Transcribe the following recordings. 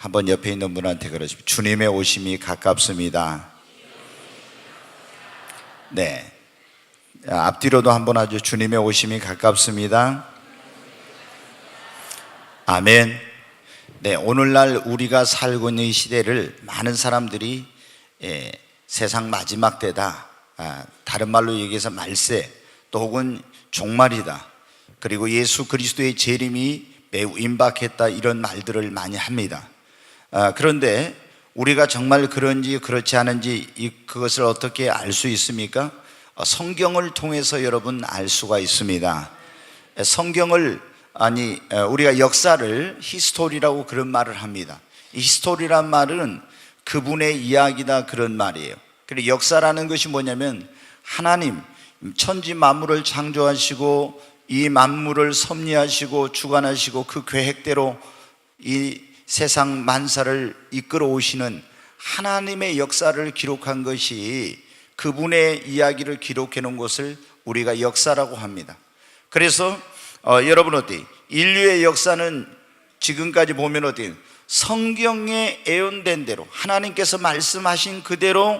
한번 옆에 있는 분한테 그러십시오. 주님의 오심이 가깝습니다. 네, 앞뒤로도 한번 하죠. 주님의 오심이 가깝습니다. 아멘. 네, 오늘날 우리가 살고 있는 이 시대를 많은 사람들이 세상 마지막 때다, 다른 말로 얘기해서 말세, 또 혹은 종말이다, 그리고 예수 그리스도의 재림이 매우 임박했다, 이런 말들을 많이 합니다. 그런데 우리가 정말 그런지 그렇지 않은지 그것을 어떻게 알 수 있습니까? 성경을 통해서 여러분 알 수가 있습니다. 성경을 우리가 역사를 히스토리라고 그런 말을 합니다. 이 히스토리란 말은 그분의 이야기다, 그런 말이에요. 그리고 역사라는 것이 뭐냐면 하나님 천지 만물을 창조하시고 이 만물을 섭리하시고 주관하시고 그 계획대로 이 세상 만사를 이끌어 오시는 하나님의 역사를 기록한 것이, 그분의 이야기를 기록해 놓은 것을 우리가 역사라고 합니다. 그래서 여러분 어때요? 인류의 역사는 지금까지 보면 어때요? 성경에 예언된 대로, 하나님께서 말씀하신 그대로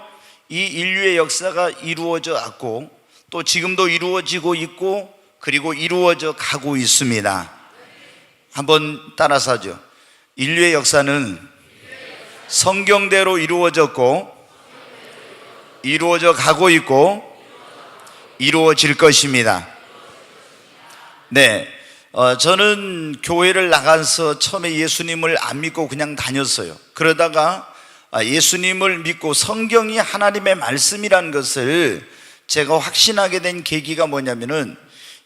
이 인류의 역사가 이루어져 왔고, 또 지금도 이루어지고 있고, 그리고 이루어져 가고 있습니다. 한번 따라서 하죠. 인류의 역사는 성경대로 이루어졌고, 이루어져 가고 있고, 이루어질 것입니다. 네, 저는 교회를 나가서 처음에 예수님을 안 믿고 그냥 다녔어요. 그러다가 예수님을 믿고 성경이 하나님의 말씀이라는 것을 제가 확신하게 된 계기가 뭐냐면은,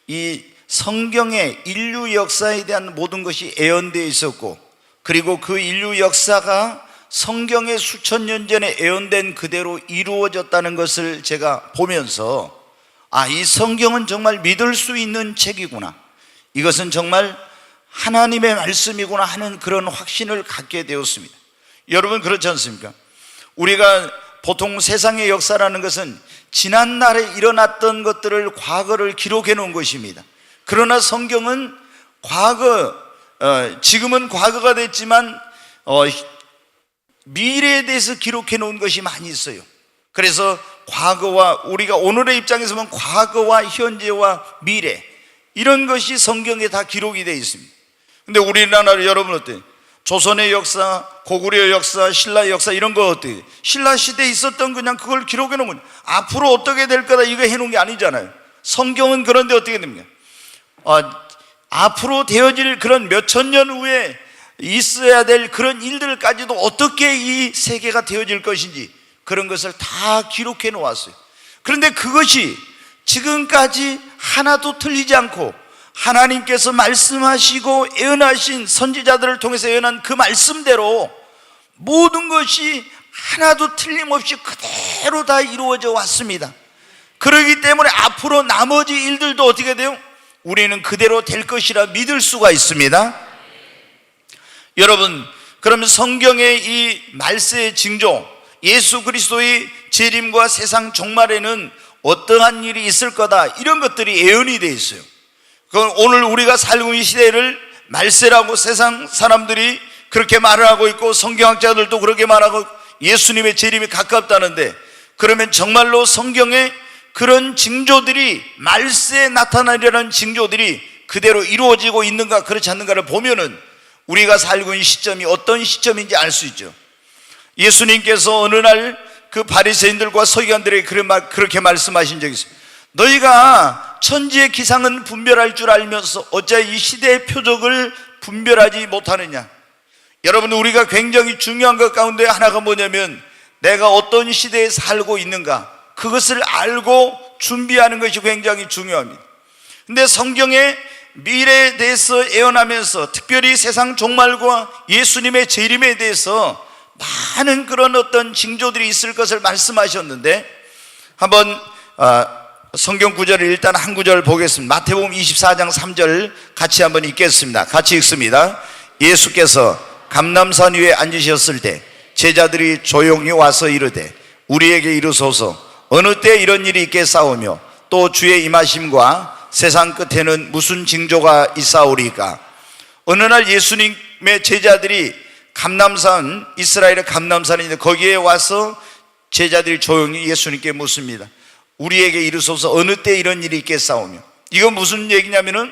이 성경에 인류 역사에 대한 모든 것이 예언되어 있었고, 그리고 그 인류 역사가 성경의 수천 년 전에 예언된 그대로 이루어졌다는 것을 제가 보면서, 이 성경은 정말 믿을 수 있는 책이구나, 이것은 정말 하나님의 말씀이구나 하는 그런 확신을 갖게 되었습니다. 여러분 그렇지 않습니까? 우리가 보통 세상의 역사라는 것은 지난날에 일어났던 것들을, 과거를 기록해 놓은 것입니다. 그러나 성경은 지금은 과거가 됐지만 미래에 대해서 기록해 놓은 것이 많이 있어요. 그래서 과거와, 우리가 오늘의 입장에서 보면 과거와 현재와 미래, 이런 것이 성경에 다 기록이 되어 있습니다. 근데 우리나라 여러분 어때요? 조선의 역사, 고구려의 역사, 신라의 역사, 이런 거 어때요? 신라 시대에 있었던 그냥 그걸 기록해 놓은 거예요. 앞으로 어떻게 될 거다 이거 해놓은 게 아니잖아요. 성경은 그런데 어떻게 됩니까? 앞으로 되어질 그런 몇천 년 후에 있어야 될 그런 일들까지도 어떻게 이 세계가 되어질 것인지, 그런 것을 다 기록해 놓았어요. 그런데 그것이 지금까지 하나도 틀리지 않고 하나님께서 말씀하시고 예언하신, 선지자들을 통해서 예언한 그 말씀대로 모든 것이 하나도 틀림없이 그대로 다 이루어져 왔습니다. 그렇기 때문에 앞으로 나머지 일들도 어떻게 돼요? 우리는 그대로 될 것이라 믿을 수가 있습니다. 여러분, 그러면 성경의 이 말세의 징조, 예수 그리스도의 재림과 세상 종말에는 어떠한 일이 있을 거다, 이런 것들이 예언이 되어 있어요. 그건 오늘 우리가 살고 있는 시대를 말세라고 세상 사람들이 그렇게 말을 하고 있고, 성경학자들도 그렇게 말하고 예수님의 재림이 가깝다는데, 그러면 정말로 성경에 그런 징조들이, 말세에 나타나려는 징조들이 그대로 이루어지고 있는가 그렇지 않는가를 보면은 우리가 살고 있는 시점이 어떤 시점인지 알 수 있죠. 예수님께서 어느 날 그 바리새인들과 서기관들에게 그렇게 말씀하신 적이 있어요. 너희가 천지의 기상은 분별할 줄 알면서 어찌 이 시대의 표적을 분별하지 못하느냐. 여러분, 우리가 굉장히 중요한 것 가운데 하나가 뭐냐면, 내가 어떤 시대에 살고 있는가, 그것을 알고 준비하는 것이 굉장히 중요합니다. 근데 성경의 미래에 대해서 예언하면서, 특별히 세상 종말과 예수님의 재림에 대해서 많은 그런 어떤 징조들이 있을 것을 말씀하셨는데, 한번 성경 구절을 일단 한 구절 보겠습니다. 마태복음 24장 3절 같이 한번 읽겠습니다. 같이 읽습니다. 예수께서 감람산 위에 앉으셨을 때 제자들이 조용히 와서 이르되 우리에게 이르소서 어느 때 이런 일이 있겠사오며 또 주의 임하심과 세상 끝에는 무슨 징조가 있사오리까. 어느 날 예수님의 제자들이 감람산, 이스라엘의 감람산인데 거기에 와서 제자들이 조용히 예수님께 묻습니다. 우리에게 이르소서 어느 때 이런 일이 있겠사오며. 이건 무슨 얘기냐면은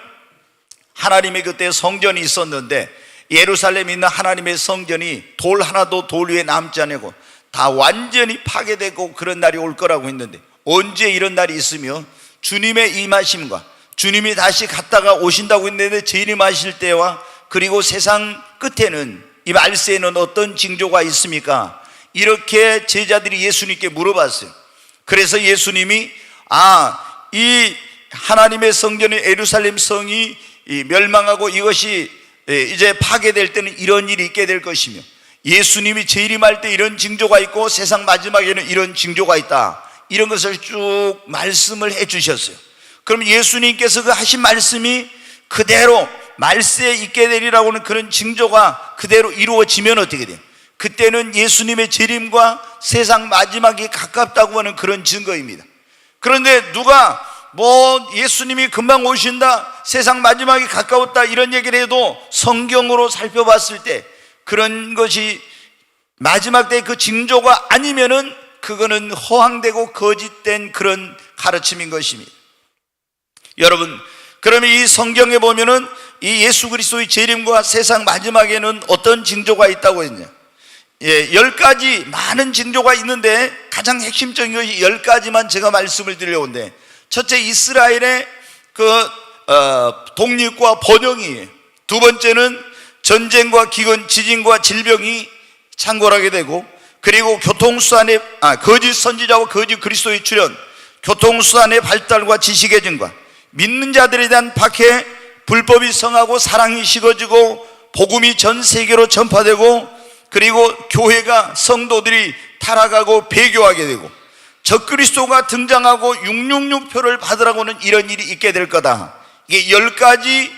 하나님의 그때 성전이 있었는데 예루살렘에 있는 하나님의 성전이 돌 하나도 돌 위에 남지 않고 다 완전히 파괴되고 그런 날이 올 거라고 했는데, 언제 이런 날이 있으며 주님의 임하심과 주님이 다시 갔다가 오신다고 했는데 재림하실 때와 그리고 세상 끝에는 이 말세에는 어떤 징조가 있습니까? 이렇게 제자들이 예수님께 물어봤어요. 그래서 예수님이 이 하나님의 성전인 예루살렘 성이 멸망하고 이것이 이제 파괴될 때는 이런 일이 있게 될 것이며, 예수님이 재림할 때 이런 징조가 있고 세상 마지막에는 이런 징조가 있다, 이런 것을 쭉 말씀을 해 주셨어요. 그럼 예수님께서 그 하신 말씀이 그대로 말세에 있게 되리라고 하는 그런 징조가 그대로 이루어지면 어떻게 돼요? 그때는 예수님의 재림과 세상 마지막이 가깝다고 하는 그런 증거입니다. 그런데 누가 예수님이 금방 오신다, 세상 마지막이 가까웠다 이런 얘기를 해도 성경으로 살펴봤을 때 그런 것이 마지막 때 그 징조가 아니면은 그거는 허황되고 거짓된 그런 가르침인 것입니다. 여러분, 그러면 이 성경에 보면은 이 예수 그리스도의 재림과 세상 마지막에는 어떤 징조가 있다고 했냐? 10가지 많은 징조가 있는데 가장 핵심적인 것이 10가지만 제가 말씀을 드려온데, 첫째, 이스라엘의 독립과 번영이에요. 두 번째는 전쟁과 기근, 지진과 질병이 창궐하게 되고, 그리고 교통수단의 거짓 선지자와 거짓 그리스도의 출현, 교통수단의 발달과 지식의 증가, 믿는 자들에 대한 박해, 불법이 성하고 사랑이 식어지고 복음이 전 세계로 전파되고, 그리고 교회가 성도들이 타락하고 배교하게 되고 적그리스도가 등장하고 666표를 받으라고는 이런 일이 있게 될 거다. 이게 10가지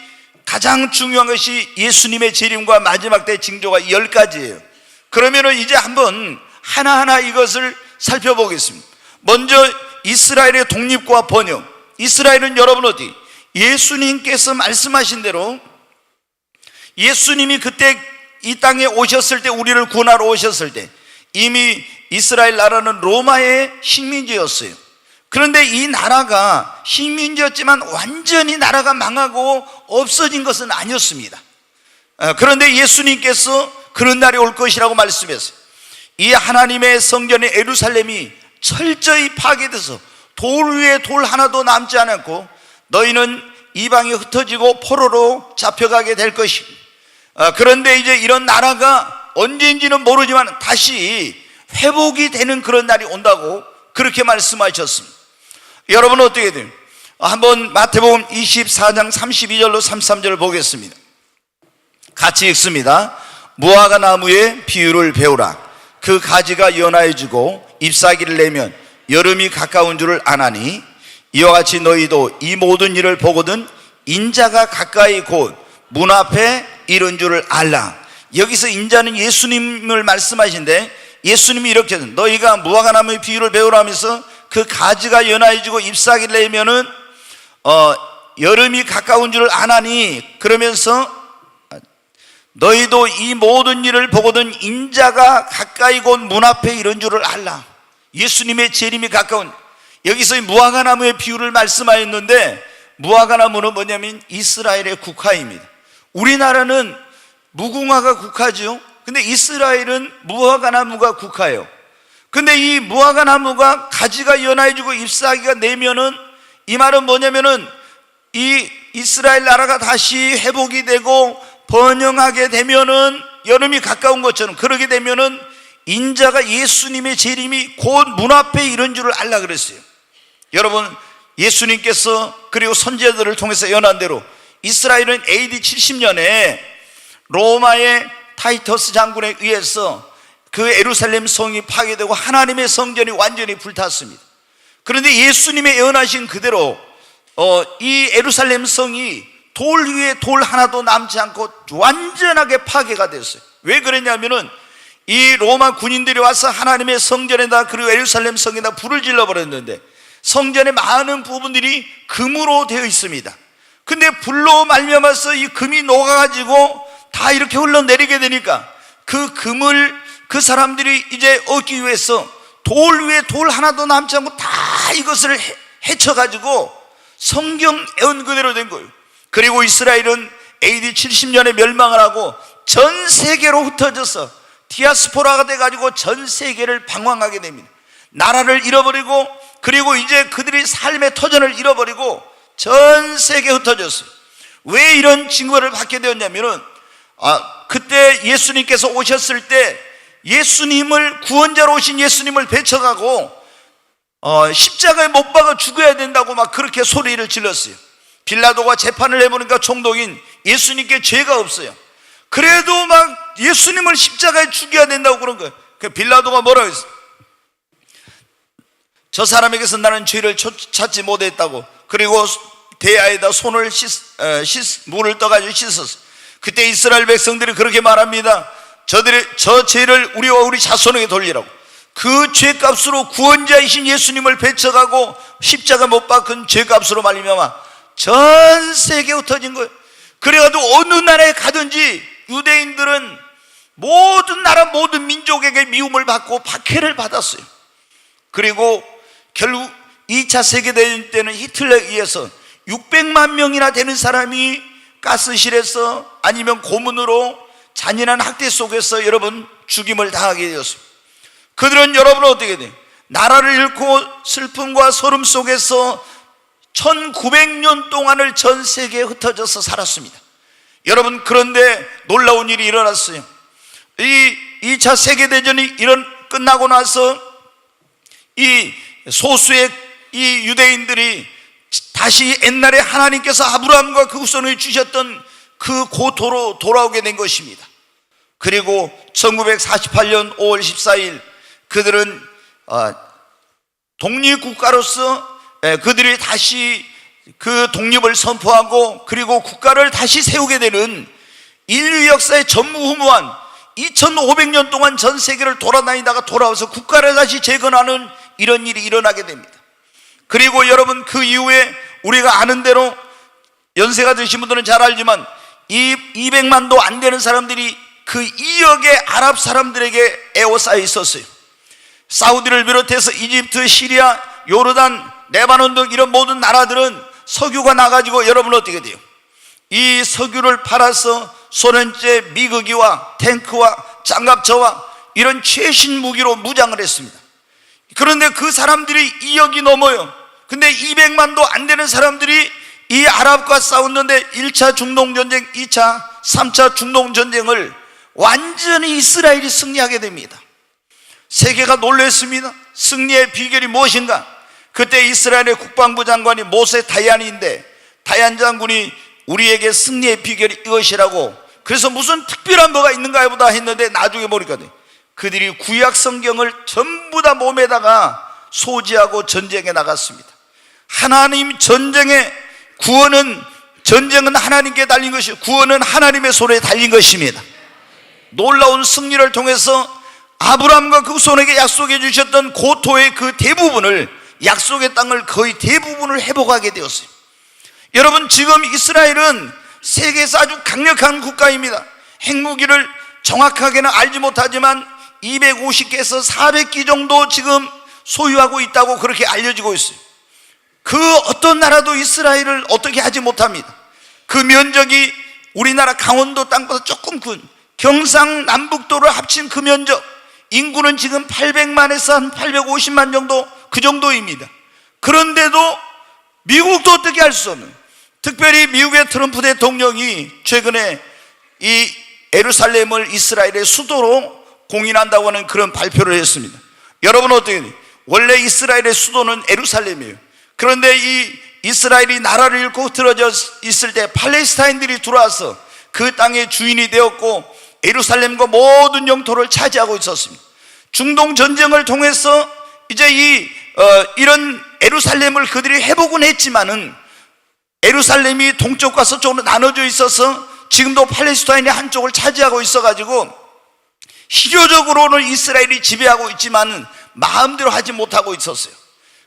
가장 중요한 것이 예수님의 재림과 마지막 때 징조가 10가지예요. 그러면은 이제 한번 하나하나 이것을 살펴보겠습니다. 먼저 이스라엘의 독립과 번영. 이스라엘은 여러분 어디? 예수님께서 말씀하신 대로 예수님이 그때 이 땅에 오셨을 때, 우리를 구원하러 오셨을 때 이미 이스라엘 나라는 로마의 식민지였어요. 그런데 이 나라가 식민지였지만 완전히 나라가 망하고 없어진 것은 아니었습니다. 그런데 예수님께서 그런 날이 올 것이라고 말씀했어요. 이 하나님의 성전의 예루살렘이 철저히 파괴돼서 돌 위에 돌 하나도 남지 않았고 너희는 이방에 흩어지고 포로로 잡혀가게 될 것입니다. 그런데 이제 이런 나라가 언제인지는 모르지만 다시 회복이 되는 그런 날이 온다고 그렇게 말씀하셨습니다. 여러분은 어떻게 돼요? 한번 마태복음 24장 32절로 33절을 보겠습니다. 같이 읽습니다. 무화과 나무의 비유를 배우라. 그 가지가 연하여지고 잎사귀를 내면 여름이 가까운 줄을 아나니, 이와 같이 너희도 이 모든 일을 보거든 인자가 가까이 곧 문 앞에 이런 줄을 알라. 여기서 인자는 예수님을 말씀하신데, 예수님이 이렇게 너희가 무화과 나무의 비유를 배우라 하면서 그 가지가 연하여지고 잎사귀를 내면은 여름이 가까운 줄을 아나니, 그러면서 너희도 이 모든 일을 보거든 인자가 가까이 곧 문 앞에 이런 줄을 알라. 예수님의 재림이 가까운, 여기서 이 무화과 나무의 비유를 말씀하였는데, 무화과 나무는 뭐냐면 이스라엘의 국화입니다. 우리나라는 무궁화가 국화죠. 근데 이스라엘은 무화과 나무가 국화예요. 근데 이 무화과 나무가 가지가 연하여지고 잎사귀가 내면은, 이 말은 뭐냐면은 이 이스라엘 나라가 다시 회복이 되고 번영하게 되면은, 여름이 가까운 것처럼 그러게 되면은 인자가 예수님의 재림이 곧 문 앞에 이런 줄을 알라 그랬어요. 여러분, 예수님께서 그리고 선지자들을 통해서 예언한 대로 이스라엘은 AD 70년에 로마의 타이터스 장군에 의해서 그 예루살렘 성이 파괴되고 하나님의 성전이 완전히 불탔습니다. 그런데 예수님의 예언하신 그대로 이 예루살렘 성이 돌 위에 돌 하나도 남지 않고 완전하게 파괴가 됐어요. 왜 그랬냐면은 이 로마 군인들이 와서 하나님의 성전에다 그리고 예루살렘 성에다 불을 질러버렸는데, 성전의 많은 부분들이 금으로 되어 있습니다. 근데 불로 말미암아서 이 금이 녹아가지고 다 이렇게 흘러내리게 되니까 그 금을 그 사람들이 이제 얻기 위해서 돌 위에 돌 하나도 남지 않고 다 이것을 헤쳐가지고 성경 애언 그대로 된 거예요. 그리고 이스라엘은 AD 70년에 멸망을 하고 전 세계로 흩어져서 디아스포라가 돼가지고 전 세계를 방황하게 됩니다. 나라를 잃어버리고, 그리고 이제 그들이 삶의 터전을 잃어버리고 전 세계에 흩어졌어요. 왜 이런 징후를 받게 되었냐면은 그때 예수님께서 오셨을 때 예수님을, 구원자로 오신 예수님을 배척하고 십자가에 못 박아 죽어야 된다고 막 그렇게 소리를 질렀어요. 빌라도가 재판을 해보니까 총독인 예수님께 죄가 없어요. 그래도 막 예수님을 십자가에 죽여야 된다고 그런 거예요. 그 빌라도가 뭐라고 했어요? 저 사람에게서 나는 죄를 찾지 못했다고. 그리고 대야에다 손을 물을 떠가지고 씻었어요. 그때 이스라엘 백성들이 그렇게 말합니다. 저 죄를 우리와 우리 자손에게 돌리라고. 그 죄값으로 구원자이신 예수님을 배척하고 십자가 못 박은 죄값으로 말미암아 전 세계에 흩어진 거예요. 그래가지고 어느 나라에 가든지 유대인들은 모든 나라 모든 민족에게 미움을 받고 박해를 받았어요. 그리고 결국 2차 세계대전 때는 히틀러에 의해서 600만 명이나 되는 사람이 가스실에서 아니면 고문으로 잔인한 학대 속에서 여러분 죽임을 당하게 되었습니다. 그들은 여러분 어떻게 돼요? 나라를 잃고 슬픔과 소름 속에서 1900년 동안을 전 세계에 흩어져서 살았습니다. 여러분, 그런데 놀라운 일이 일어났어요. 이 2차 세계대전이 끝나고 나서 이 소수의 이 유대인들이 다시 옛날에 하나님께서 아브라함과 그 후손에 주셨던 그 고토로 돌아오게 된 것입니다. 그리고 1948년 5월 14일 그들은 독립국가로서 그들이 다시 그 독립을 선포하고 그리고 국가를 다시 세우게 되는 인류 역사의 전무후무한 2500년 동안 전 세계를 돌아다니다가 돌아와서 국가를 다시 재건하는 이런 일이 일어나게 됩니다. 그리고 여러분, 그 이후에 우리가 아는 대로 연세가 드신 분들은 잘 알지만 200만도 안 되는 사람들이 그 2억의 아랍 사람들에게 에워싸여 있었어요. 사우디를 비롯해서 이집트, 시리아, 요르단, 레바논 등 이런 모든 나라들은 석유가 나가지고 여러분 어떻게 돼요? 이 석유를 팔아서 소련제 미국이와 탱크와 장갑차와 이런 최신 무기로 무장을 했습니다. 그런데 그 사람들이 2억이 넘어요. 근데 200만도 안 되는 사람들이 이 아랍과 싸웠는데 1차 중동전쟁, 2차, 3차 중동전쟁을 완전히 이스라엘이 승리하게 됩니다. 세계가 놀랐습니다. 승리의 비결이 무엇인가? 그때 이스라엘의 국방부 장관이 모세 다얀인데, 다얀 장군이 우리에게 승리의 비결이 이것이라고, 그래서 무슨 특별한 뭐가 있는가 보다 했는데 나중에 보니까 그들이 구약 성경을 전부 다 몸에다가 소지하고 전쟁에 나갔습니다. 하나님 전쟁의 전쟁은 하나님께 달린 것이고 구원은 하나님의 손에 달린 것입니다. 놀라운 승리를 통해서 아브라함과 그 후손에게 약속해 주셨던 고토의 그 대부분을, 약속의 땅을 거의 대부분을 회복하게 되었어요. 여러분, 지금 이스라엘은 세계에서 아주 강력한 국가입니다. 핵무기를 정확하게는 알지 못하지만 250개에서 400기 정도 지금 소유하고 있다고 그렇게 알려지고 있어요. 그 어떤 나라도 이스라엘을 어떻게 하지 못합니다. 그 면적이 우리나라 강원도 땅보다 조금 큰 경상남북도를 합친 그 면적, 인구는 지금 800만에서 한 850만 정도, 그 정도입니다. 그런데도 미국도 어떻게 할 수 없는, 특별히 미국의 트럼프 대통령이 최근에 이 예루살렘을 이스라엘의 수도로 공인한다고 하는 그런 발표를 했습니다. 여러분 어떻게 돼요? 원래 이스라엘의 수도는 예루살렘이에요. 그런데 이 이스라엘이 나라를 잃고 흐트러져 있을 때 팔레스타인들이 들어와서 그 땅의 주인이 되었고 예루살렘과 모든 영토를 차지하고 있었습니다. 중동 전쟁을 통해서 이제 이런 예루살렘을 그들이 회복은 했지만은 예루살렘이 동쪽과 서쪽으로 나눠져 있어서 지금도 팔레스타인이 한쪽을 차지하고 있어가지고 실효적으로는 이스라엘이 지배하고 있지만은 마음대로 하지 못하고 있었어요.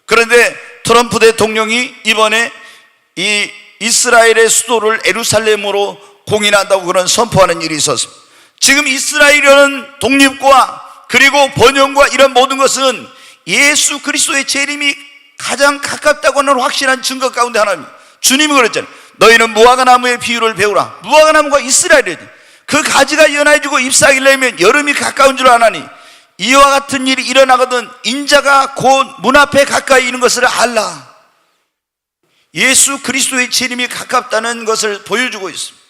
그런데 트럼프 대통령이 이번에 이 이스라엘의 수도를 예루살렘으로 공인한다고 그런 선포하는 일이 있었습니다. 지금 이스라엘이라는 독립과 그리고 번영과 이런 모든 것은 예수 그리스도의 재림이 가장 가깝다고 하는 확실한 증거 가운데 하나입니다. 주님이 그랬잖아요. 너희는 무화과나무의 비유를 배우라. 무화과나무가 이스라엘이지. 그 가지가 연해지고 잎사귀려면 여름이 가까운 줄 아나니 이와 같은 일이 일어나거든 인자가 곧 문 앞에 가까이 있는 것을 알라. 예수 그리스도의 재림이 가깝다는 것을 보여주고 있습니다.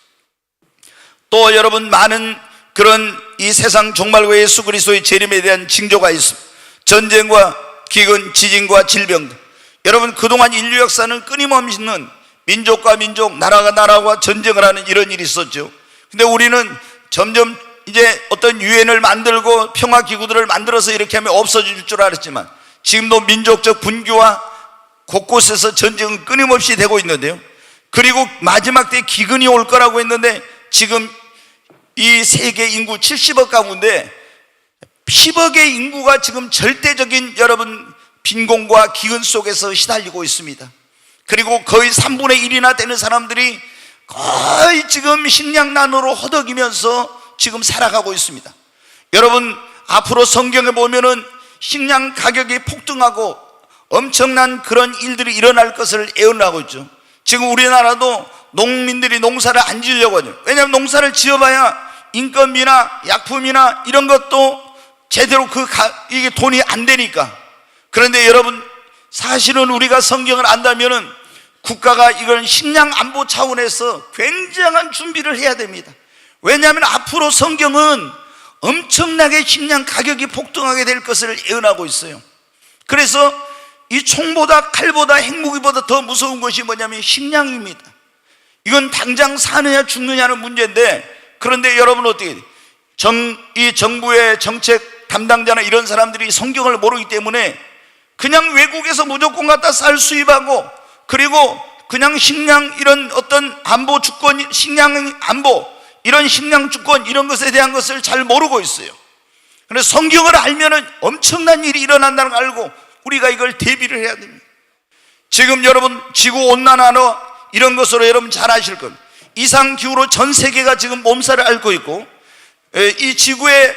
또 여러분, 많은 그런 이 세상 종말과 예수 그리스도의 재림에 대한 징조가 있습니다. 전쟁과 기근, 지진과 질병. 여러분, 그동안 인류 역사는 끊임없는 민족과 민족, 나라가 나라와 전쟁을 하는 이런 일이 있었죠. 근데 우리는 점점 이제 어떤 유엔을 만들고 평화기구들을 만들어서 이렇게 하면 없어질 줄 알았지만 지금도 민족적 분규와 곳곳에서 전쟁은 끊임없이 되고 있는데요. 그리고 마지막 때 기근이 올 거라고 했는데 지금 이 세계 인구 70억 가운데 10억의 인구가 지금 절대적인 여러분 빈곤과 기근 속에서 시달리고 있습니다. 그리고 거의 3분의 1이나 되는 사람들이 거의 지금 식량난으로 허덕이면서 지금 살아가고 있습니다. 여러분, 앞으로 성경에 보면은 식량 가격이 폭등하고 엄청난 그런 일들이 일어날 것을 예언하고 있죠. 지금 우리나라도 농민들이 농사를 안 지으려고 하죠. 왜냐하면 농사를 지어봐야 인건비나 약품이나 이런 것도 제대로 이게 돈이 안 되니까. 그런데 여러분, 사실은 우리가 성경을 안다면은 국가가 이건 식량 안보 차원에서 굉장한 준비를 해야 됩니다. 왜냐하면 앞으로 성경은 엄청나게 식량 가격이 폭등하게 될 것을 예언하고 있어요. 그래서 이 총보다 칼보다 핵무기보다 더 무서운 것이 뭐냐면 식량입니다. 이건 당장 사느냐 죽느냐는 문제인데, 그런데 여러분 어떻게 돼요? 이 정부의 정책 담당자나 이런 사람들이 성경을 모르기 때문에 그냥 외국에서 무조건 갖다 쌀 수입하고, 그리고 그냥 식량 이런 어떤 안보 주권, 식량 안보 이런 식량 주권 이런 것에 대한 것을 잘 모르고 있어요. 그래서 성경을 알면은 엄청난 일이 일어난다는 걸 알고 우리가 이걸 대비를 해야 됩니다. 지금 여러분 지구 온난화로 이런 것으로 여러분 잘 아실 겁니다. 이상기후로 전 세계가 지금 몸살을 앓고 있고, 이 지구의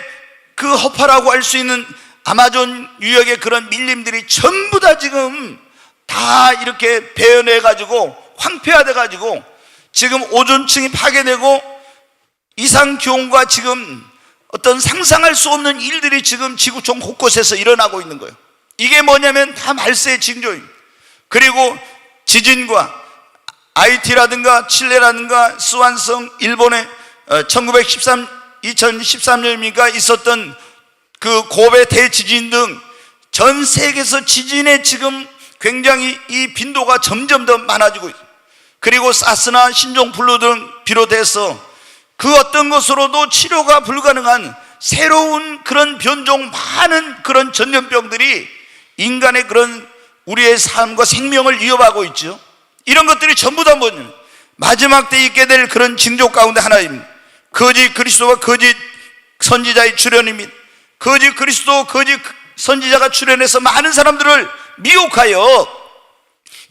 그 허파라고 할 수 있는 아마존 유역의 그런 밀림들이 전부 다 지금 다 이렇게 배연해 가지고 황폐화돼 가지고 지금 오존층이 파괴되고 이상기온과 지금 어떤 상상할 수 없는 일들이 지금 지구촌 곳곳에서 일어나고 있는 거예요. 이게 뭐냐면 다 말세의 징조입니다. 그리고 지진과 아이티라든가 칠레라든가 스완성, 일본의 2013년인가 있었던 그 고베 대지진 등 전 세계에서 지진의 지금 굉장히 이 빈도가 점점 더 많아지고 있어요. 그리고 사스나 신종플루 등 비롯해서 그 어떤 것으로도 치료가 불가능한 새로운 그런 변종, 많은 그런 전염병들이 인간의 그런 우리의 삶과 생명을 위협하고 있죠. 이런 것들이 전부 다 뭐냐면 마지막 때 있게 될 그런 징조 가운데 하나입니다. 거짓 그리스도와 거짓 선지자의 출현입니다. 거짓 그리스도, 거짓 선지자가 출현해서 많은 사람들을 미혹하여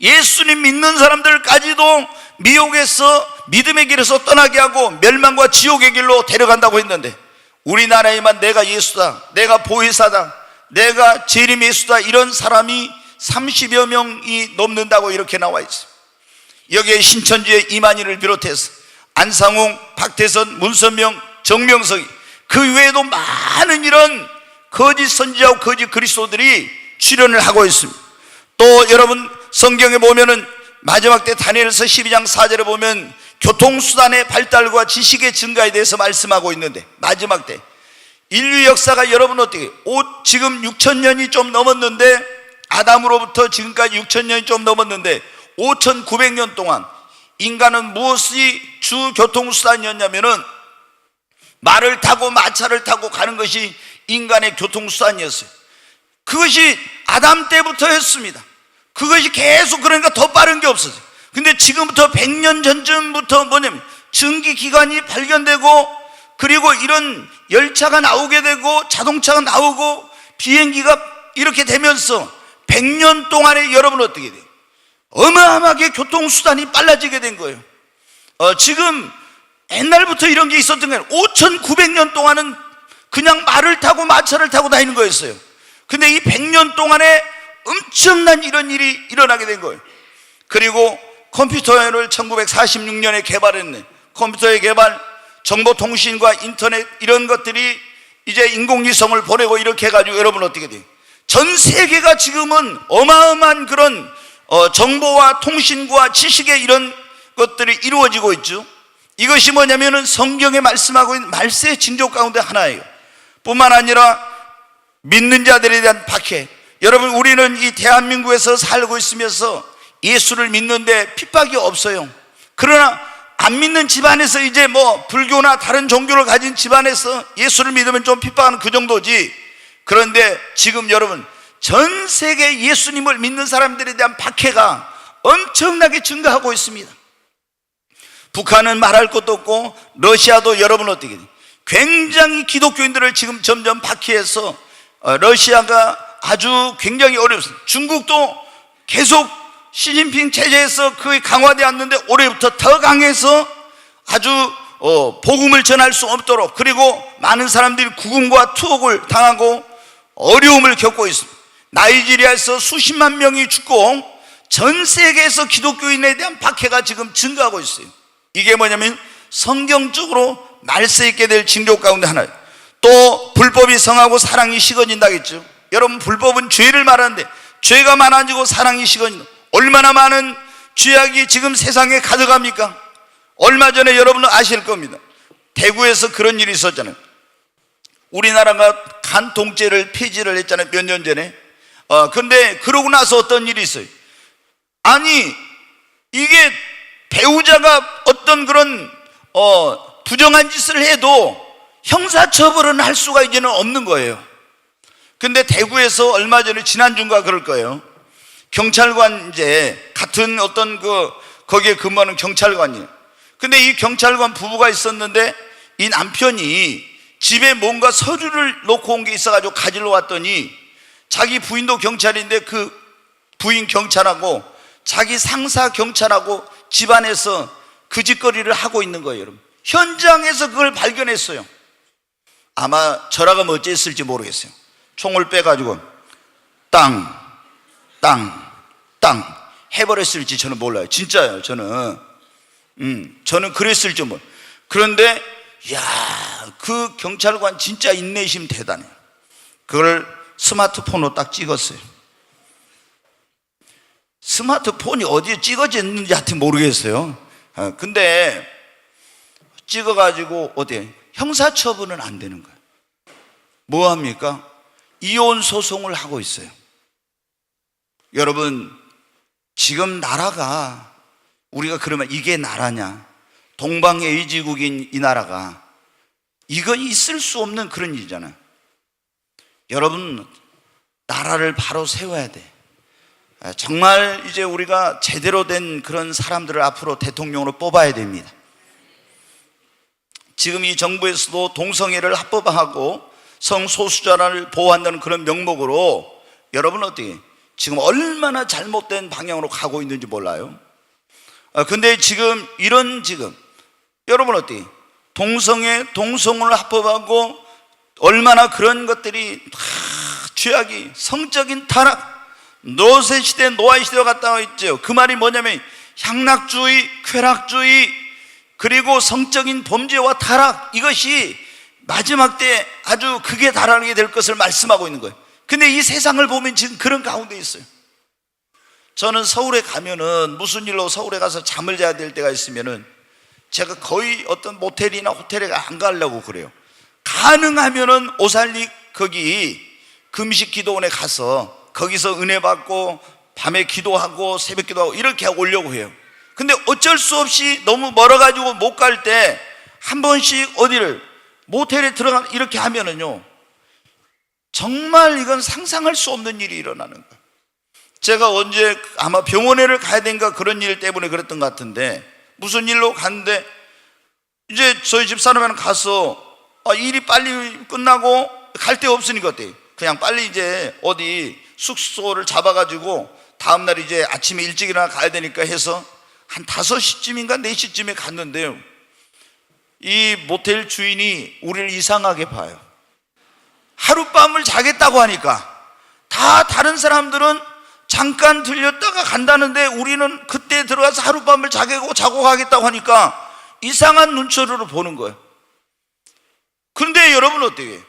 예수님 믿는 사람들까지도 미혹해서 믿음의 길에서 떠나게 하고 멸망과 지옥의 길로 데려간다고 했는데, 우리나라에만 내가 예수다, 내가 보혜사다, 내가 재림 예수다 이런 사람이 30여 명이 넘는다고 이렇게 나와 있어요. 여기에 신천지의 이만희를 비롯해서 안상홍, 박태선, 문선명, 정명석이, 그 외에도 많은 이런 거짓 선지자와 거짓 그리스도들이 출현을 하고 있습니다. 또 여러분 성경에 보면은 마지막 때 다니엘서 12장 4절에 보면 교통수단의 발달과 지식의 증가에 대해서 말씀하고 있는데, 마지막 때 인류 역사가 여러분 어떻게 지금 6,000년이 좀 넘었는데, 아담으로부터 지금까지 6,000년이 좀 넘었는데 5,900년 동안 인간은 무엇이 주 교통수단이었냐면은 말을 타고 마차를 타고 가는 것이 인간의 교통수단이었어요. 그것이 아담 때부터였습니다. 그것이 계속, 그러니까 더 빠른 게 없었어요. 근데 지금부터 100년 전쯤부터 뭐냐면 증기기관이 발견되고, 그리고 이런 열차가 나오게 되고 자동차가 나오고 비행기가 이렇게 되면서 100년 동안에 여러분 어떻게 돼요? 어마어마하게 교통수단이 빨라지게 된 거예요. 지금 옛날부터 이런 게 있었던 거예요. 5,900년 동안은 그냥 말을 타고 마차를 타고 다니는 거였어요. 근데 이 100년 동안에 엄청난 이런 일이 일어나게 된 거예요. 그리고 컴퓨터를 1946년에 개발했네. 컴퓨터의 개발, 정보통신과 인터넷 이런 것들이 이제 인공위성을 보내고 이렇게 해가지고 여러분 어떻게 돼요? 전 세계가 지금은 어마어마한 그런 정보와 통신과 지식의 이런 것들이 이루어지고 있죠. 이것이 뭐냐면은 성경에 말씀하고 있는 말세의 징조 가운데 하나예요. 뿐만 아니라 믿는 자들에 대한 박해. 여러분, 우리는 이 대한민국에서 살고 있으면서 예수를 믿는데 핍박이 없어요. 그러나 안 믿는 집안에서 이제 뭐 불교나 다른 종교를 가진 집안에서 예수를 믿으면 좀 핍박하는 그 정도지. 그런데 지금 여러분, 전 세계 예수님을 믿는 사람들에 대한 박해가 엄청나게 증가하고 있습니다. 북한은 말할 것도 없고 러시아도 여러분 어떻게 돼요? 굉장히 기독교인들을 지금 점점 박해해서 러시아가 아주 굉장히 어렵습니다. 중국도 계속 시진핑 체제에서 그게 강화되어 왔는데 올해부터 더 강해서 아주 복음을 전할 수 없도록, 그리고 많은 사람들이 구금과 투옥을 당하고 어려움을 겪고 있습니다. 나이지리아에서 수십만 명이 죽고 전 세계에서 기독교인에 대한 박해가 지금 증가하고 있어요. 이게 뭐냐면 성경적으로 말세 있게 될 징조 가운데 하나예요. 또 불법이 성하고 사랑이 식어진다겠죠. 여러분, 불법은 죄를 말하는데 죄가 많아지고 사랑이 식어진다. 얼마나 많은 죄악이 지금 세상에 가득합니까? 얼마 전에 여러분은 아실 겁니다. 대구에서 그런 일이 있었잖아요. 우리나라가 간통죄를 폐지를 했잖아요, 몇 년 전에. 근데 그러고 나서 어떤 일이 있어요. 아니, 이게 배우자가 어떤 그런 부정한 짓을 해도 형사처벌은 할 수가 이제는 없는 거예요. 근데 대구에서 얼마 전에 지난주인가 그럴 거예요. 경찰관, 이제 같은 어떤 거기에 근무하는 경찰관이에요. 근데 이 경찰관 부부가 있었는데 이 남편이 집에 뭔가 서류를 놓고 온 게 있어가지고 가지러 왔더니 자기 부인도 경찰인데 그 부인 경찰하고 자기 상사 경찰하고 집안에서 그 짓거리를 하고 있는 거예요, 여러분. 현장에서 그걸 발견했어요. 아마 저라면 어찌했을지 모르겠어요. 총을 빼가지고 땅 해버렸을지 저는 몰라요. 진짜요. 저는 그랬을지 몰라요. 그런데 그 경찰관 진짜 인내심 대단해요. 그걸 스마트폰으로 딱 찍었어요. 스마트폰이 어디에 찍어졌는지 하여튼 모르겠어요. 근데 찍어가지고 어디에 형사처분은 안 되는 거예요. 뭐 합니까? 이혼 소송을 하고 있어요. 여러분, 지금 나라가, 우리가 그러면 이게 나라냐, 동방에이지국인 이 나라가, 이건 있을 수 없는 그런 일이잖아요. 여러분, 나라를 바로 세워야 돼. 정말 이제 우리가 제대로 된 그런 사람들을 앞으로 대통령으로 뽑아야 됩니다. 지금 이 정부에서도 동성애를 합법화하고 성소수자를 보호한다는 그런 명목으로 여러분 어떻게 지금 얼마나 잘못된 방향으로 가고 있는지 몰라요. 근데 지금 여러분 어떻게 동성을 합법하고 얼마나 그런 것들이 죄악이, 성적인 타락, 노세 시대, 노아의 시대와 갔다 있죠. 그 말이 뭐냐면 향락주의, 쾌락주의, 그리고 성적인 범죄와 타락, 이것이 마지막 때 아주 극에 달하게 될 것을 말씀하고 있는 거예요. 근데 이 세상을 보면 지금 그런 가운데 있어요. 저는 서울에 가면은 무슨 일로 서울에 가서 잠을 자야 될 때가 있으면은 제가 거의 어떤 모텔이나 호텔에 안 가려고 그래요. 가능하면은 오살리 거기 금식 기도원에 가서 거기서 은혜 받고 밤에 기도하고 새벽 기도하고 이렇게 오려고 해요. 근데 어쩔 수 없이 너무 멀어가지고 못 갈 때 한 번씩 어디를 모텔에 들어가 이렇게 하면은요, 정말 이건 상상할 수 없는 일이 일어나는 거예요. 제가 언제 아마 병원에를 가야 된가 그런 일 때문에 그랬던 것 같은데, 무슨 일로 갔는데 이제 저희 집사람이랑 가서 일이 빨리 끝나고 갈 데 없으니까 어때요? 그냥 빨리 이제 어디 숙소를 잡아가지고 다음날 이제 아침에 일찍 일어나 가야 되니까 해서 한 5시쯤인가 4시쯤에 갔는데요, 이 모텔 주인이 우리를 이상하게 봐요. 하룻밤을 자겠다고 하니까 다 다른 사람들은 잠깐 들렸다가 간다는데 우리는 그때 들어가서 하룻밤을 자고 가겠다고 하니까 이상한 눈초리로 보는 거예요. 그런데 여러분 어때요?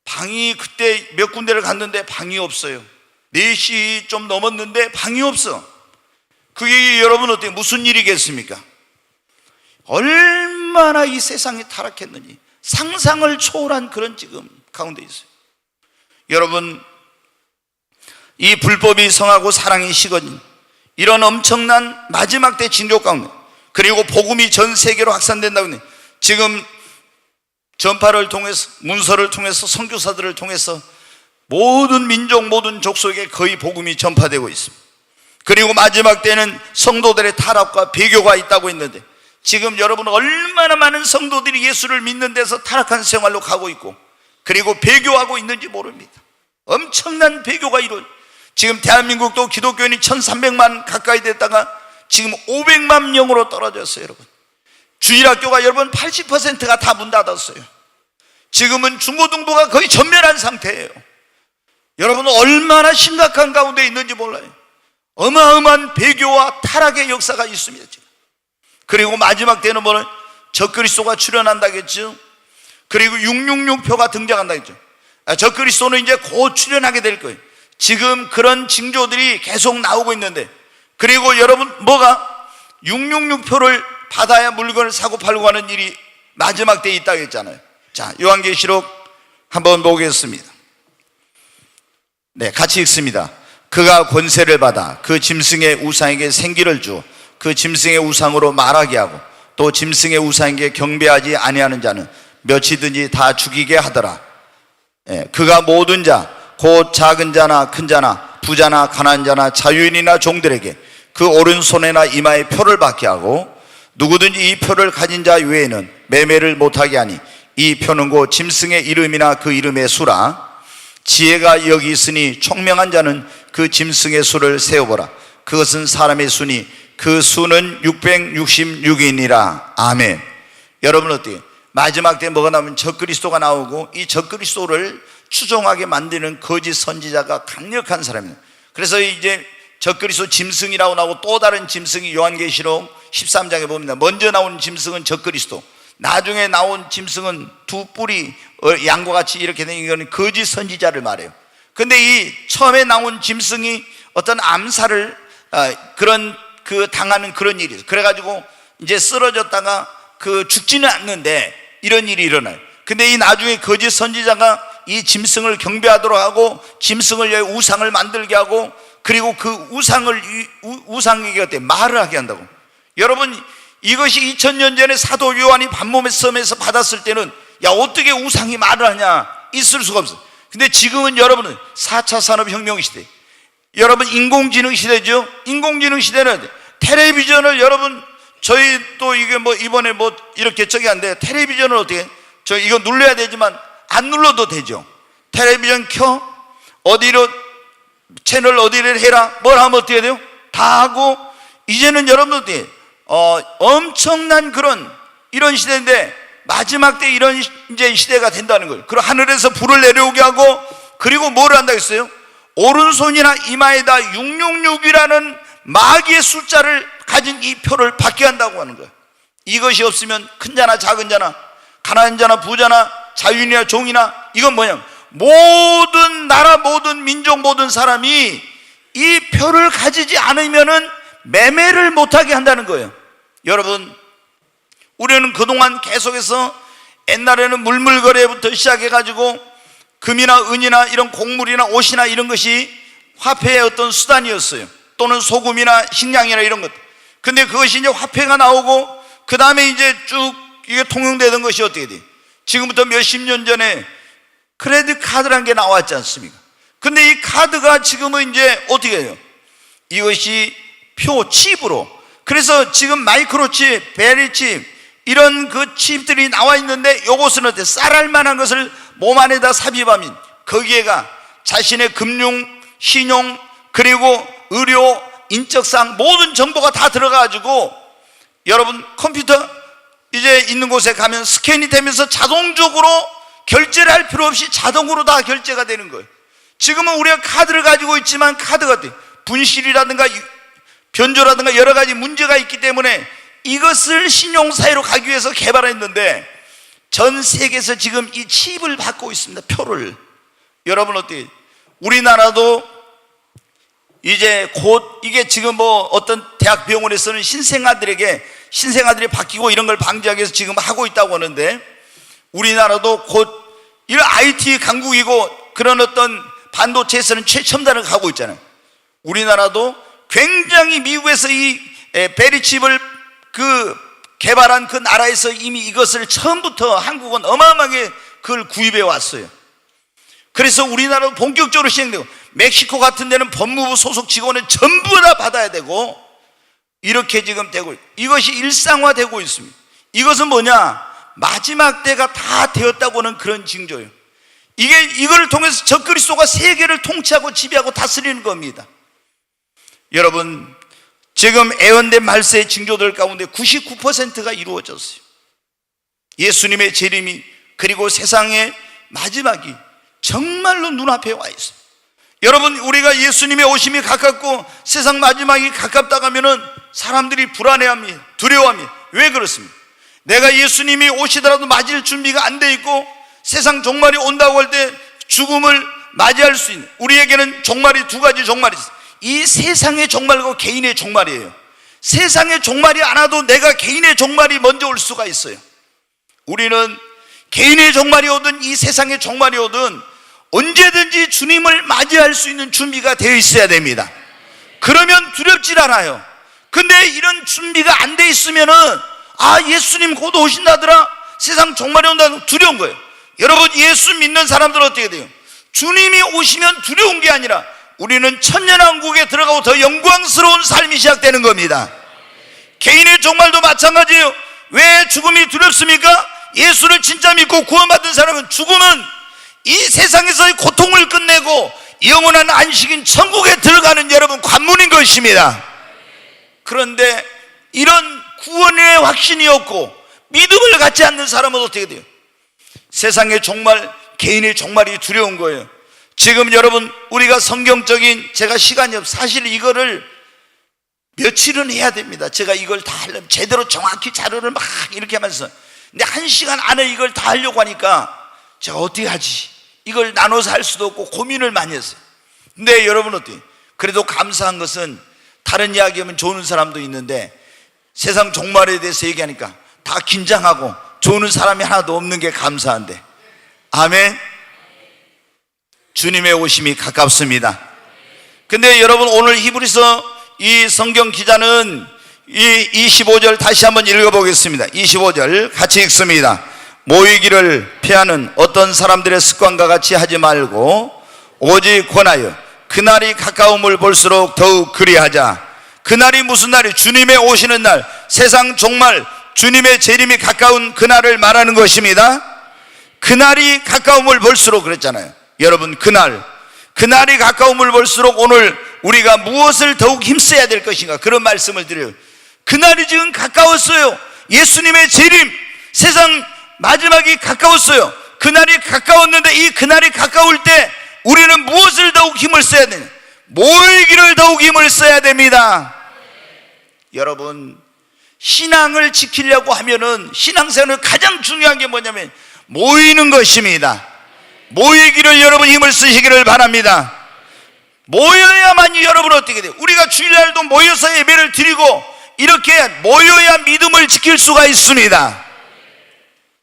방이 그때 몇 군데를 갔는데 방이 없어요. 4시 좀 넘었는데 방이 없어. 그게 여러분 어때요? 무슨 일이겠습니까? 얼마나 이 세상이 타락했는지 상상을 초월한 그런 지금 가운데 있어요. 여러분, 이 불법이 성하고 사랑이 식어진 이런 엄청난 마지막 때 징조 가운데, 그리고 복음이 전 세계로 확산된다고 했는데, 지금 전파를 통해서, 문서를 통해서, 선교사들을 통해서 모든 민족, 모든 족속에 거의 복음이 전파되고 있습니다. 그리고 마지막 때는 성도들의 타락과 배교가 있다고 했는데, 지금 여러분 얼마나 많은 성도들이 예수를 믿는 데서 타락한 생활로 가고 있고, 그리고 배교하고 있는지 모릅니다. 엄청난 배교가 지금 대한민국도 기독교인이 1300만 가까이 됐다가 지금 500만 명으로 떨어졌어요. 여러분, 주일학교가 여러분 80%가 다 문 닫았어요. 지금은 중고등부가 거의 전멸한 상태예요. 여러분 얼마나 심각한 가운데 있는지 몰라요. 어마어마한 배교와 타락의 역사가 있습니다. 지금. 그리고 마지막 때는 뭐는 적그리스도가 출현한다겠죠. 그리고 666표가 등장한다겠죠. 적그리스도는 이제 곧 출현하게 될 거예요. 지금 그런 징조들이 계속 나오고 있는데, 그리고 여러분 뭐가 666표를 받아야 물건을 사고 팔고 하는 일이 마지막 때에 있다고 했잖아요. 자, 요한계시록 한번 보겠습니다. 네, 같이 읽습니다. 그가 권세를 받아 그 짐승의 우상에게 생기를 주어 그 짐승의 우상으로 말하게 하고 또 짐승의 우상에게 경배하지 아니하는 자는 몇이든지 다 죽이게 하더라. 그가 모든 자, 곧 작은 자나 큰 자나 부자나 가난한 자나 자유인이나 종들에게 그 오른손에나 이마에 표를 받게 하고 누구든지 이 표를 가진 자 외에는 매매를 못하게 하니 이 표는 곧 짐승의 이름이나 그 이름의 수라. 지혜가 여기 있으니 총명한 자는 그 짐승의 수를 세어보라. 그것은 사람의 수니 그 수는 666이니라. 아멘. 여러분 어때요? 마지막 때 뭐가 나오면 적그리스도가 나오고, 이 적그리스도를 추종하게 만드는 거짓 선지자가 강력한 사람입니다. 그래서 이제 적그리스도 짐승이라고 나오고, 또 다른 짐승이 요한계시록 13장에 봅니다. 먼저 나온 짐승은 적그리스도, 나중에 나온 짐승은 두 뿔이 양과 같이 이렇게 된 이거는 거짓 선지자를 말해요. 근데 이 처음에 나온 짐승이 어떤 암살을 당하는 그런 일이 있어요. 그래가지고 이제 쓰러졌다가 죽지는 않는데 이런 일이 일어나요. 근데 이 나중에 거짓 선지자가 이 짐승을 경배하도록 하고 짐승을 위해 우상을 만들게 하고, 그리고 그 우상에게 어때? 말을 하게 한다고. 여러분, 이것이 2000년 전에 사도 요한이 반모의 섬에서 받았을 때는 야, 어떻게 우상이 말을 하냐? 있을 수가 없어. 근데 지금은 여러분은 4차 산업혁명 시대, 여러분 인공지능 시대죠. 인공지능 시대는 텔레비전을 여러분, 저희 또 이게 뭐 이번에 뭐 이렇게 저기 한데, 텔레비전을 어떻게, 저 이거 눌러야 되지만 안 눌러도 되죠. 텔레비전 켜, 어디로 채널 어디를 해라, 뭘 하면 어떻게 돼요? 다 하고, 이제는 여러분들 엄청난 이런 시대인데, 마지막 때 이런 이제 시대가 된다는 거예요. 그리고 하늘에서 불을 내려오게 하고, 그리고 뭐를 한다고 했어요? 오른손이나 이마에다 666이라는 마귀의 숫자를 가진 이 표를 받게 한다고 하는 거예요. 이것이 없으면 큰 자나 작은 자나 가난한 자나 부자나 자유인이나 종이나, 이건 뭐냐, 모든 나라, 모든 민족, 모든 사람이 이 표를 가지지 않으면은 매매를 못하게 한다는 거예요. 여러분, 우리는 그동안 계속해서 옛날에는 물물거래부터 시작해가지고 금이나 은이나 이런 곡물이나 옷이나 이런 것이 화폐의 어떤 수단이었어요. 또는 소금이나 식량이나 이런 것. 근데 그것이 이제 화폐가 나오고, 그 다음에 이제 쭉 이게 통용되던 것이 어떻게 돼? 지금부터 몇십 년 전에 크레딧 카드라는 게 나왔지 않습니까? 근데 이 카드가 지금은 이제 어떻게 해요? 이것이 표 칩으로, 그래서 지금 마이크로칩, 베리칩 이런 그 칩들이 나와 있는데, 요것은 어때? 쌀알 만한 것을 몸 안에다 삽입하면 거기에가 자신의 금융, 신용, 그리고 의료, 인적사항 모든 정보가 다 들어가가지고, 여러분 컴퓨터 이제 있는 곳에 가면 스캔이 되면서 자동적으로 결제를 할 필요 없이 자동으로 다 결제가 되는 거예요. 지금은 우리가 카드를 가지고 있지만 카드가 분실이라든가 변조라든가 여러 가지 문제가 있기 때문에 이것을 신용사회로 가기 위해서 개발했는데 전 세계에서 지금 이 칩을 받고 있습니다. 표를. 여러분 어때요? 우리나라도 이제 곧 이게 지금 뭐 어떤 대학 병원에서는 신생아들이 바뀌고 이런 걸 방지하기 위해서 지금 하고 있다고 하는데 우리나라도 곧 이런 IT 강국이고 그런 어떤 반도체에서는 최첨단을 가고 있잖아요. 우리나라도 굉장히 미국에서 이 베리칩을 개발한 그 나라에서 이미 이것을 처음부터 한국은 어마어마하게 그걸 구입해 왔어요. 그래서 우리나라도 본격적으로 시행되고 멕시코 같은 데는 법무부 소속 직원은 전부 다 받아야 되고 이렇게 지금 되고 이것이 일상화되고 있습니다. 이것은 뭐냐? 마지막 때가 다 되었다고 하는 그런 징조예요. 이거를 통해서 적그리스도가 세계를 통치하고 지배하고 다스리는 겁니다. 여러분 지금 예언된 말세의 징조들 가운데 99%가 이루어졌어요. 예수님의 재림이 그리고 세상의 마지막이 정말로 눈앞에 와 있어요. 여러분 우리가 예수님의 오심이 가깝고 세상 마지막이 가깝다 하면은 사람들이 불안해합니다. 두려워합니다. 왜 그렇습니까? 내가 예수님이 오시더라도 맞을 준비가 안 돼 있고 세상 종말이 온다고 할 때 죽음을 맞이할 수 있는 우리에게는 종말이 두 가지 종말이 있어요. 이 세상의 종말과 개인의 종말이에요. 세상의 종말이 안 와도 내가 개인의 종말이 먼저 올 수가 있어요. 우리는 개인의 종말이 오든 이 세상의 종말이 오든 언제든지 주님을 맞이할 수 있는 준비가 되어 있어야 됩니다. 그러면 두렵질 않아요. 근데 이런 준비가 안 돼 있으면은 예수님 곧 오신다더라, 세상 종말이 온다는 두려운 거예요. 여러분 예수 믿는 사람들은 어떻게 돼요? 주님이 오시면 두려운 게 아니라 우리는 천년왕국에 들어가고 더 영광스러운 삶이 시작되는 겁니다. 개인의 종말도 마찬가지예요. 왜 죽음이 두렵습니까? 예수를 진짜 믿고 구원받은 사람은 죽음은 이 세상에서의 고통을 끝내고 영원한 안식인 천국에 들어가는 여러분 관문인 것입니다. 그런데 이런 구원의 확신이 없고 믿음을 갖지 않는 사람은 어떻게 돼요? 세상의 종말, 개인의 종말이 두려운 거예요. 지금 여러분 우리가 성경적인 제가 시간이 없어요. 사실 이거를 며칠은 해야 됩니다. 제가 이걸 다 하려면 제대로 정확히 자료를 막 이렇게 하면서 근데 1시간 안에 이걸 다 하려고 하니까 제가 어떻게 하지? 이걸 나눠서 할 수도 없고 고민을 많이 했어요. 근데 여러분 어때요? 그래도 감사한 것은 다른 이야기하면 좋은 사람도 있는데 세상 종말에 대해서 얘기하니까 다 긴장하고 좋은 사람이 하나도 없는 게 감사한데 아멘. 주님의 오심이 가깝습니다. 근데 여러분 오늘 히브리서 이 성경 기자는 이 25절 다시 한번 읽어보겠습니다. 25절 같이 읽습니다. 모이기를 피하는 어떤 사람들의 습관과 같이 하지 말고 오직 권하여 그날이 가까움을 볼수록 더욱 그리하자. 그날이 무슨 날이? 주님의 오시는 날, 세상 종말, 주님의 재림이 가까운 그날을 말하는 것입니다. 그날이 가까움을 볼수록 그랬잖아요. 여러분 그날이 가까움을 볼수록 오늘 우리가 무엇을 더욱 힘써야 될 것인가 그런 말씀을 드려요. 그날이 지금 가까웠어요. 예수님의 재림, 세상 마지막이 가까웠어요. 그날이 가까웠는데 이 그날이 가까울 때 우리는 무엇을 더욱 힘을 써야 되냐? 모이기를 더욱 힘을 써야 됩니다. 여러분 신앙을 지키려고 하면은 신앙생활은 가장 중요한 게 뭐냐면 모이는 것입니다. 모이기를 여러분 힘을 쓰시기를 바랍니다. 모여야만이 여러분 어떻게 돼요? 우리가 주일날도 모여서 예배를 드리고 이렇게 모여야 믿음을 지킬 수가 있습니다.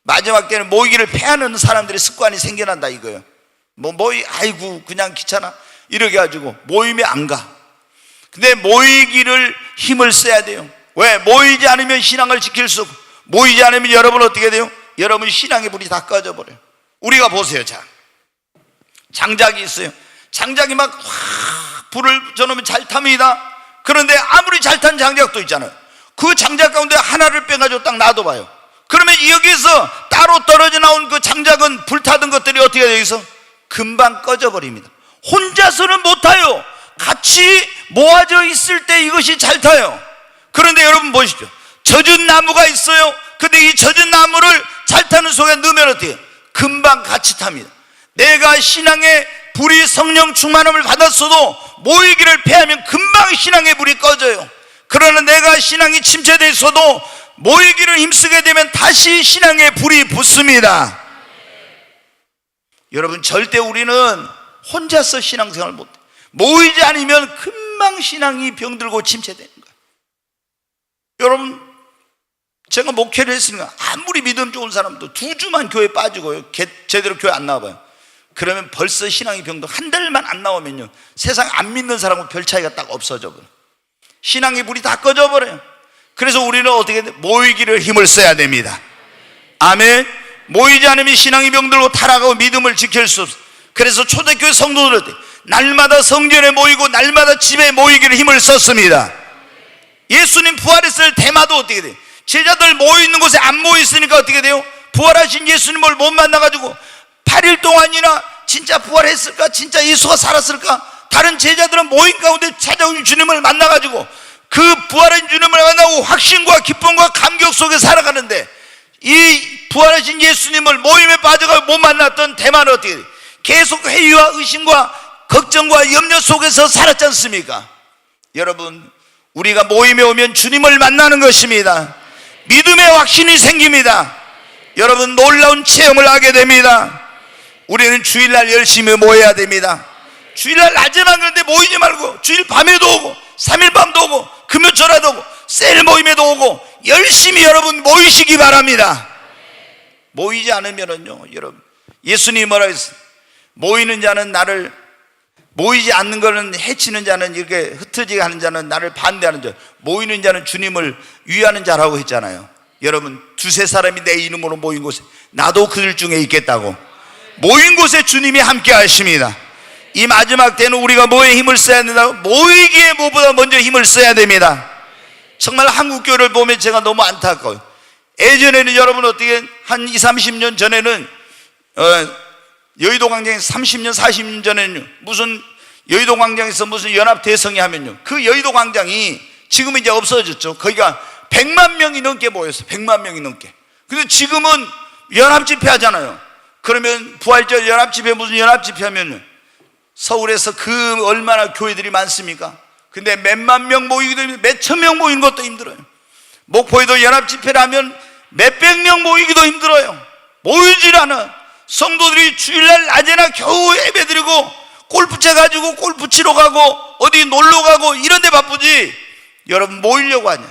마지막 때는 모이기를 패하는 사람들의 습관이 생겨난다 이거예요. 아이고 그냥 귀찮아 이렇게 가지고 모임에 안 가. 근데 모이기를 힘을 써야 돼요. 왜? 모이지 않으면 신앙을 지킬 수 없고 모이지 않으면 여러분 어떻게 돼요? 여러분 신앙의 불이 다 꺼져버려요. 우리가 보세요. 자, 장작이 있어요. 장작이 막 불을 져놓으면 잘 탑니다. 그런데 아무리 잘 탄 장작도 있잖아요. 그 장작 가운데 하나를 빼가지고 딱 놔둬봐요. 그러면 여기서 따로 떨어져 나온 그 장작은 불타던 것들이 어떻게 돼요? 여기서 금방 꺼져버립니다. 혼자서는 못 타요. 같이 모아져 있을 때 이것이 잘 타요. 그런데 여러분 보시죠. 젖은 나무가 있어요. 근데 이 젖은 나무를 잘 타는 속에 넣으면 어때요? 금방 같이 탑니다. 내가 신앙의 불이 성령 충만함을 받았어도 모이기를 패하면 금방 신앙의 불이 꺼져요. 그러나 내가 신앙이 침체되어 있어도 모이기를 힘쓰게 되면 다시 신앙의 불이 붙습니다. 여러분, 절대 우리는 혼자서 신앙생활 못해. 모이지 않으면 금방 신앙이 병들고 침체되는 거예요. 여러분, 제가 목회를 했으니까 아무리 믿음 좋은 사람도 2주만 교회 빠지고요, 제대로 교회 안 나와봐요. 그러면 벌써 신앙이 병들. 한 달만 안 나오면요, 세상 안 믿는 사람은 별 차이가 딱 없어져 버려요. 신앙의 불이 다 꺼져 버려요. 그래서 우리는 어떻게 모이기를 힘을 써야 됩니다. 아멘. 모이지 않으면 신앙이 병들고 타락하고 믿음을 지킬 수 없어요. 그래서 초대교회 성도들 날마다 성전에 모이고 날마다 집에 모이기를 힘을 썼습니다. 예수님 부활했을 때마다 어떻게 돼요? 제자들 모여있는 곳에 안 모여있으니까 어떻게 돼요? 부활하신 예수님을 못 만나가지고 8일 동안이나 진짜 부활했을까? 진짜 예수가 살았을까? 다른 제자들은 모임 가운데 찾아온 주님을 만나가지고 그 부활한 주님을 만나고 확신과 기쁨과 감격 속에 살아가는데, 이 부활하신 예수님을 모임에 빠져가지고 못 만났던 대만은 어떻게 돼요? 계속 회의와 의심과 걱정과 염려 속에서 살았지 않습니까? 여러분, 우리가 모임에 오면 주님을 만나는 것입니다. 믿음의 확신이 생깁니다. 여러분, 놀라운 체험을 하게 됩니다. 우리는 주일날 열심히 모여야 됩니다. 주일날 낮에만 그런데 모이지 말고 주일 밤에도 오고 3일 밤도 오고 금요철에도 오고 셀 모임에도 오고 열심히 여러분 모이시기 바랍니다. 모이지 않으면은요, 여러분, 예수님이 뭐라고 했어요? 모이는 자는 나를, 모이지 않는 것은 해치는 자는, 이렇게 흩어지게 하는 자는 나를 반대하는 자, 모이는 자는 주님을 위하는 자라고 했잖아요. 여러분, 2-3 사람이 내 이름으로 모인 곳에 나도 그들 중에 있겠다고. 모인 곳에 주님이 함께 하십니다. 이 마지막 때는 우리가 뭐에 힘을 써야 된다고? 모이기에 무엇보다 먼저 힘을 써야 됩니다. 정말 한국교회를 보면 제가 너무 안타까워요. 예전에는 여러분 어떻게 한 20-30년 전에는 여의도 광장에 30년 40년 전에는 무슨 여의도 광장에서 무슨 연합 대성이 하면요, 그 여의도 광장이 지금은 이제 없어졌죠. 거기가 100만 명이 넘게 모였어요. 100만 명이 넘게. 근데 지금은 연합 집회 하잖아요. 그러면 부활절 연합 집회, 무슨 연합 집회 하면요, 서울에서 그 얼마나 교회들이 많습니까? 근데 몇만 명 모이기도 힘들어요. 몇천 명 모이는 것도 힘들어요. 목포에도 연합 집회를 하면 몇백 명 모이기도 힘들어요. 모이질 않아. 성도들이 주일날 낮에나 겨우 예배드리고 골프채 가지고 골프 치러 가고 어디 놀러 가고 이런 데 바쁘지, 여러분 모이려고 하냐.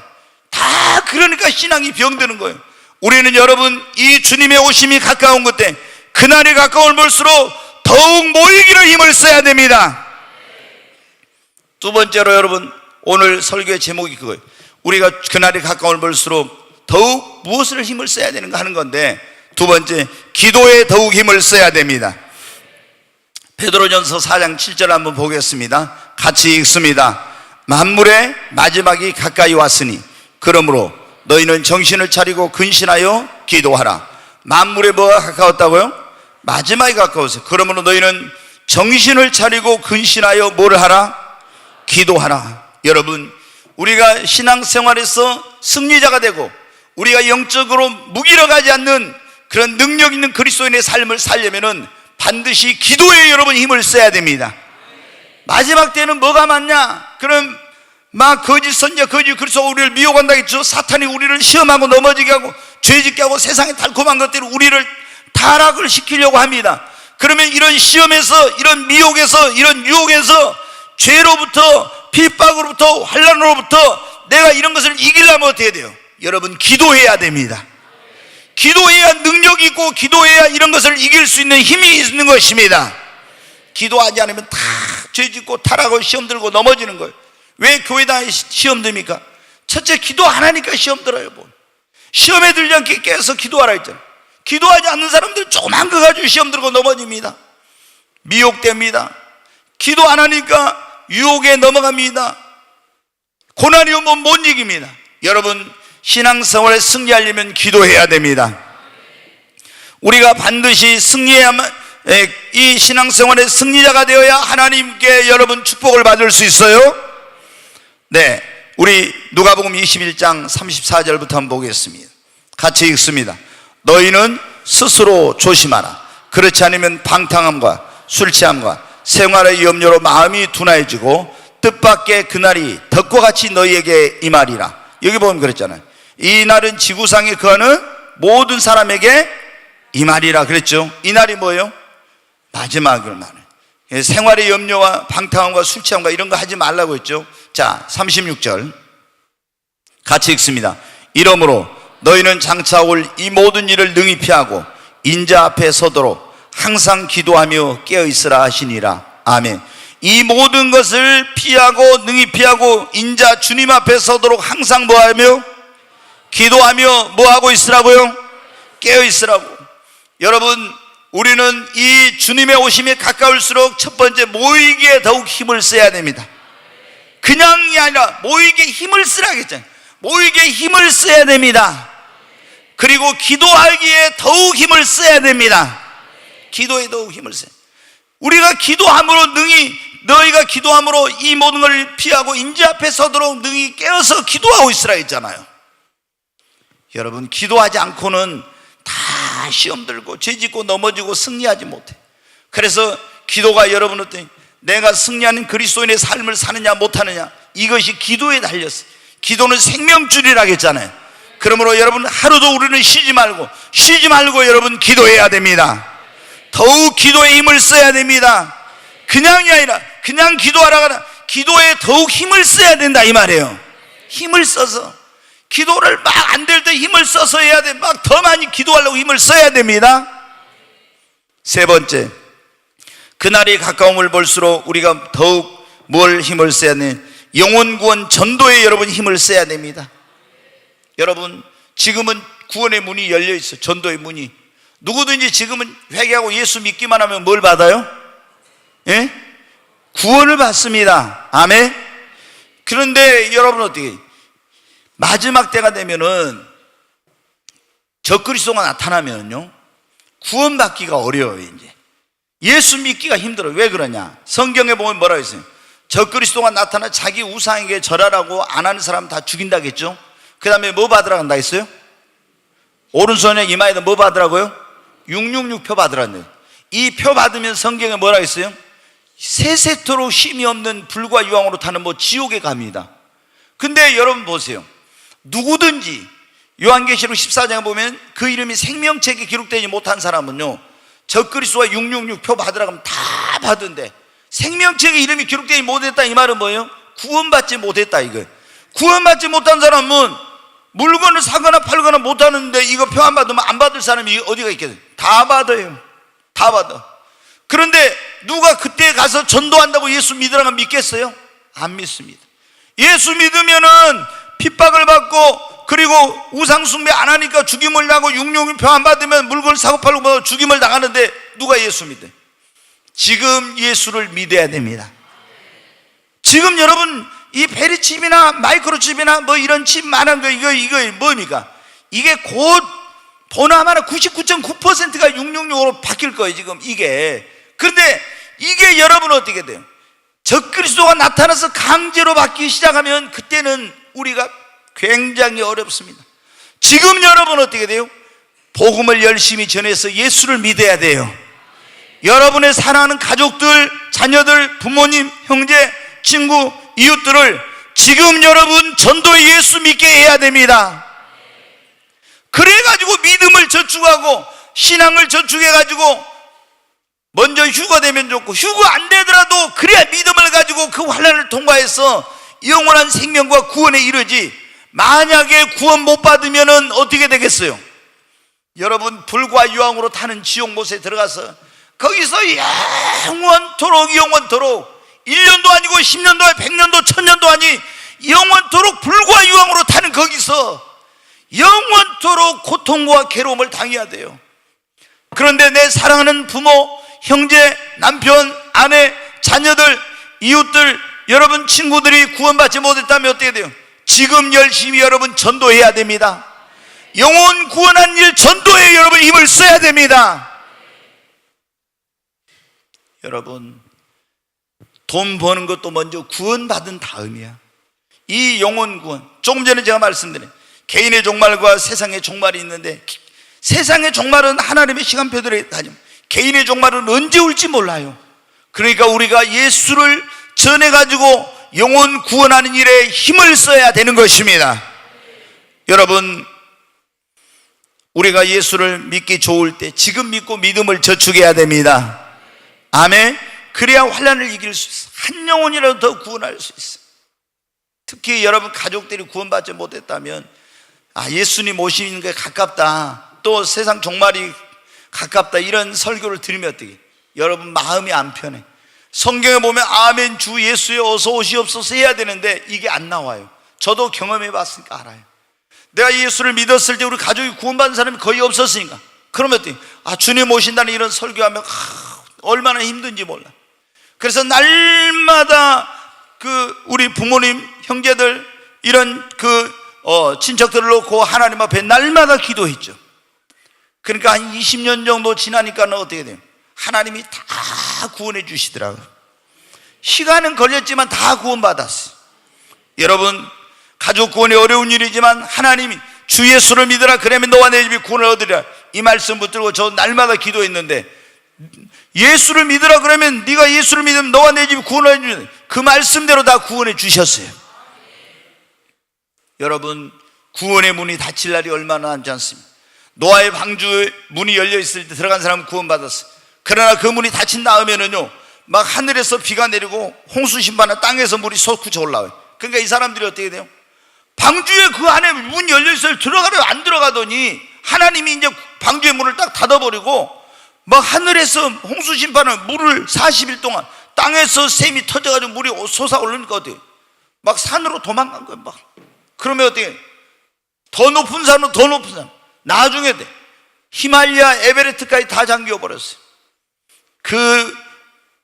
다 그러니까 신앙이 병드는 거예요. 우리는 여러분, 이 주님의 오심이 가까운 그때, 그날이 가까울 볼수록 더욱 모이기를 힘을 써야 됩니다. 두 번째로 여러분, 오늘 설교의 제목이 그거예요. 우리가 그날이 가까울 볼수록 더욱 무엇을 힘을 써야 되는가 하는 건데, 두 번째, 기도에 더욱 힘을 써야 됩니다. 베드로전서 4장 7절 한번 보겠습니다. 같이 읽습니다. 만물의 마지막이 가까이 왔으니 그러므로 너희는 정신을 차리고 근신하여 기도하라. 만물의 뭐가 가까웠다고요? 마지막이 가까웠어요. 그러므로 너희는 정신을 차리고 근신하여 뭐를 하라? 기도하라. 여러분, 우리가 신앙생활에서 승리자가 되고 우리가 영적으로 무기력하지 않는 그런 능력 있는 그리스도인의 삶을 살려면은 반드시 기도에 여러분 힘을 써야 됩니다. 마지막 때는 뭐가 많냐? 그럼 막 거짓 선자, 거짓 그리스도 우리를 미혹한다 했죠. 사탄이 우리를 시험하고 넘어지게 하고 죄짓게 하고 세상의 달콤한 것들을 우리를 타락을 시키려고 합니다. 그러면 이런 시험에서, 이런 미혹에서, 이런 유혹에서, 죄로부터, 핍박으로부터, 환난으로부터 내가 이런 것을 이기려면 어떻게 돼요? 여러분, 기도해야 됩니다. 기도해야 능력이 있고 기도해야 이런 것을 이길 수 있는 힘이 있는 것입니다. 기도하지 않으면 다 죄짓고 타락하고 시험 들고 넘어지는 거예요. 왜 교회당에 시험 듭니까? 첫째, 기도 안 하니까 시험 들어요. 뭐. 시험에 들지 않게 깨서 기도하라 했잖아요. 기도하지 않는 사람들 조그만 거 가지고 시험 들고 넘어집니다. 미혹됩니다. 기도 안 하니까 유혹에 넘어갑니다. 고난이 오면 못 이깁니다. 여러분, 신앙생활에 승리하려면 기도해야 됩니다. 우리가 반드시 승리해야만, 이 신앙생활의 승리자가 되어야 하나님께 여러분 축복을 받을 수 있어요. 네, 우리 누가복음 21장 34절부터 한번 보겠습니다. 같이 읽습니다. 너희는 스스로 조심하라. 그렇지 않으면 방탕함과 술 취함과 생활의 염려로 마음이 둔하여지고 뜻밖의 그날이 덕과 같이 너희에게 임하리라. 여기 보면 그랬잖아요. 이 날은 지구상에 거하는 모든 사람에게 임하리라 그랬죠. 이 날이 뭐예요? 마지막을 말해. 생활의 염려와 방탕함과 술 취함과 이런 거 하지 말라고 했죠. 자, 36절 같이 읽습니다. 이러므로 너희는 장차 올 이 모든 일을 능히 피하고 인자 앞에 서도록 항상 기도하며 깨어있으라 하시니라. 아멘. 이 모든 것을 피하고 능히 피하고 인자 주님 앞에 서도록 항상 뭐하며? 기도하며 뭐하고 있으라고요? 깨어있으라고. 여러분, 우리는 이 주님의 오심에 가까울수록 첫 번째 모이기에 더욱 힘을 써야 됩니다. 그냥이 아니라 모이기에 힘을 쓰라고 했잖아요. 모이기에 힘을 써야 됩니다. 그리고 기도하기에 더욱 힘을 써야 됩니다. 기도에 더욱 힘을 써야. 우리가 기도함으로 능히, 너희가 기도함으로 이 모든 걸 피하고 인자 앞에 서도록 능히 깨어서 기도하고 있으라 했잖아요. 여러분, 기도하지 않고는 다 시험 들고 죄짓고 넘어지고 승리하지 못해. 그래서 기도가 여러분 어때? 내가 승리하는 그리스도인의 삶을 사느냐 못하느냐, 이것이 기도에 달렸어. 기도는 생명줄이라고 했잖아요. 그러므로 여러분, 하루도 우리는 쉬지 말고 여러분 기도해야 됩니다. 더욱 기도에 힘을 써야 됩니다. 그냥이 아니라 그냥 기도하라가 아니라 기도에 더욱 힘을 써야 된다 이 말이에요. 힘을 써서 기도를 막 안 될 때 힘을 써서 해야 돼. 막 더 많이 기도하려고 힘을 써야 됩니다. 세 번째, 그날이 가까움을 볼수록 우리가 더욱 뭘 힘을 써야 돼? 영혼 구원 전도에 여러분 힘을 써야 됩니다. 여러분, 지금은 구원의 문이 열려 있어. 전도의 문이. 누구든지 지금은 회개하고 예수 믿기만 하면 뭘 받아요? 예? 구원을 받습니다. 아멘. 그런데 여러분 어떻게? 마지막 때가 되면은 적그리스도가 나타나면요, 구원받기가 어려워요. 이제 예수 믿기가 힘들어요. 왜 그러냐? 성경에 보면 뭐라고 했어요? 적그리스도가 나타나 자기 우상에게 절하라고 안 하는 사람 다 죽인다겠죠. 그 다음에 뭐 받으라고 한다 했어요? 오른손에 이마에다 뭐 받으라고요? 666표 받으라는데, 이 표 받으면 성경에 뭐라고 했어요? 세세토록 쉼이 없는 불과 유황으로 타는 뭐 지옥에 갑니다. 근데 여러분 보세요. 누구든지 요한계시록 14장에 보면 그 이름이 생명책에 기록되지 못한 사람은요, 적그리스도가 666표 받으라고 하면 다 받은데, 생명책에 이름이 기록되지 못했다 이 말은 뭐예요? 구원받지 못했다 이거예요. 구원받지 못한 사람은 물건을 사거나 팔거나 못하는데 이거 표 안 받으면 안 받을 사람이 어디가 있겠어요? 다 받아요. 다 받아. 그런데 누가 그때 가서 전도한다고 예수 믿으라고 믿겠어요? 안 믿습니다. 예수 믿으면은 핍박을 받고, 그리고 우상숭배 안 하니까 죽임을 당하고 666표 안 받으면 물건을 사고 팔고 죽임을 당하는데 누가 예수 믿어요? 지금 예수를 믿어야 됩니다. 지금 여러분 이 페리칩이나 마이크로칩이나 뭐 이런 칩 많은 거 이거 뭡니까? 이게 곧 보나마나 99.9%가 666으로 바뀔 거예요 지금 이게. 그런데 이게 여러분 어떻게 돼요? 적그리스도가 나타나서 강제로 바뀌기 시작하면 그때는 우리가 굉장히 어렵습니다. 지금 여러분 어떻게 돼요? 복음을 열심히 전해서 예수를 믿어야 돼요. 여러분의 사랑하는 가족들, 자녀들, 부모님, 형제, 친구, 이웃들을 지금 여러분 전도의 예수 믿게 해야 됩니다. 그래가지고 믿음을 저축하고 신앙을 저축해가지고 먼저 휴거 되면 좋고, 휴거 안 되더라도 그래야 믿음을 가지고 그 환난을 통과해서 영원한 생명과 구원에 이르지. 만약에 구원 못 받으면은 어떻게 되겠어요? 여러분, 불과 유황으로 타는 지옥 못에 들어가서 거기서 영원토록 1년도 아니고 10년도 아니고 100년도 1000년도 아니 영원토록 불과 유황으로 타는 거기서 영원토록 고통과 괴로움을 당해야 돼요. 그런데 내 사랑하는 부모, 형제, 남편, 아내, 자녀들, 이웃들, 여러분 친구들이 구원받지 못했다면 어떻게 돼요? 지금 열심히 여러분 전도해야 됩니다. 영혼 구원한 일 전도에 여러분 힘을 써야 됩니다. 여러분, 돈 버는 것도 먼저 구원받은 다음이야. 이 영혼 구원, 조금 전에 제가 말씀드린 개인의 종말과 세상의 종말이 있는데, 세상의 종말은 하나님의 시간표대로 다니면 개인의 종말은 언제 올지 몰라요. 그러니까 우리가 예수를 전해가지고 영혼 구원하는 일에 힘을 써야 되는 것입니다. 여러분, 우리가 예수를 믿기 좋을 때 지금 믿고 믿음을 저축해야 됩니다. 아멘. 그래야 환난을 이길 수 있어. 한 영혼이라도 더 구원할 수 있어. 특히 여러분 가족들이 구원받지 못했다면, 예수님 오시는 게 가깝다, 또 세상 종말이 가깝다, 이런 설교를 들으면 어떻게, 여러분 마음이 안 편해. 성경에 보면 아멘 주 예수여 어서 오시옵소서 해야 되는데 이게 안 나와요. 저도 경험해 봤으니까 알아요. 내가 예수를 믿었을 때 우리 가족이 구원받은 사람이 거의 없었으니까, 그러면 어떻게, 주님 오신다는 이런 설교하면 얼마나 힘든지 몰라. 그래서 날마다 우리 부모님, 형제들, 이런 친척들을 놓고 하나님 앞에 날마다 기도했죠. 그러니까 한 20년 정도 지나니까는 어떻게 돼요? 하나님이 다 구원해 주시더라고요. 시간은 걸렸지만 다 구원받았어요. 여러분, 가족 구원이 어려운 일이지만 하나님이 주 예수를 믿으라 그러면 너와 내 집이 구원을 얻으리라, 이 말씀 붙들고 저 날마다 기도했는데, 예수를 믿으라 그러면 네가 예수를 믿으면 너와 내 집이 구원을 얻으리라, 그 말씀대로 다 구원해 주셨어요. 여러분, 구원의 문이 닫힐 날이 얼마나 남지 않습니다. 노아의 방주에 문이 열려 있을 때 들어간 사람은 구원받았어요. 그러나 그 문이 닫힌 다음에는요, 막 하늘에서 비가 내리고 홍수 심판은 땅에서 물이 솟구쳐 올라와요. 그러니까 이 사람들이 어떻게 돼요? 방주에 그 안에 문 열려 있어요. 들어가려 안 들어가더니 하나님이 이제 방주의 문을 딱 닫아버리고, 막 하늘에서 홍수 심판은 물을 40일 동안 땅에서 샘이 터져가지고 물이 솟아오르니까 어때요? 막 산으로 도망간 거예요. 막. 그러면 어떻게, 더 높은 산으로 더 높은 산, 나중에 히말리아 에베레스트까지 다 잠겨버렸어요. 그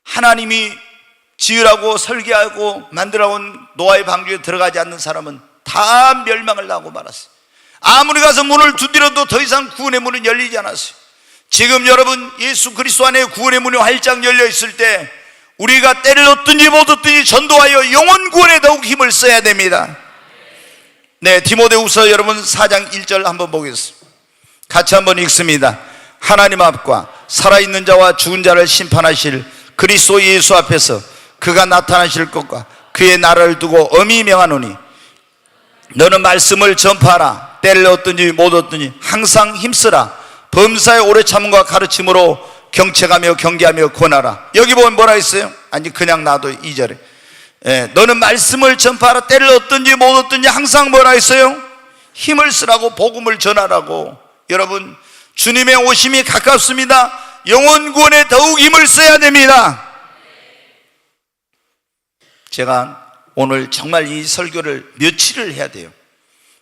하나님이 지으라고 설계하고 만들어온 노아의 방주에 들어가지 않는 사람은 다 멸망을 하고 말았어요. 아무리 가서 문을 두드려도 더 이상 구원의 문은 열리지 않았어요. 지금 여러분, 예수 그리스도 안에 구원의 문이 활짝 열려 있을 때 우리가 때를 얻든지 못 얻든지 전도하여 영혼 구원에 더욱 힘을 써야 됩니다. 네, 디모데후서 여러분 4장 1절 한번 보겠습니다. 같이 한번 읽습니다. 하나님 앞과 살아있는 자와 죽은 자를 심판하실 그리스도 예수 앞에서 그가 나타나실 것과 그의 나라를 두고 엄히 명하노니, 너는 말씀을 전파하라. 때를 얻든지 못 얻든지 항상 힘쓰라. 범사의 오래 참음과 가르침으로 경책하며 경계하며 권하라. 여기 보면 뭐라 했어요? 아니, 그냥 놔둬. 2절에 너는 말씀을 전파하라. 때를 얻든지 못 얻든지 항상 뭐라 했어요? 힘을 쓰라고, 복음을 전하라고. 여러분, 주님의 오심이 가깝습니다. 영혼 구원에 더욱 힘을 써야 됩니다. 제가 오늘 정말 이 설교를 며칠을 해야 돼요.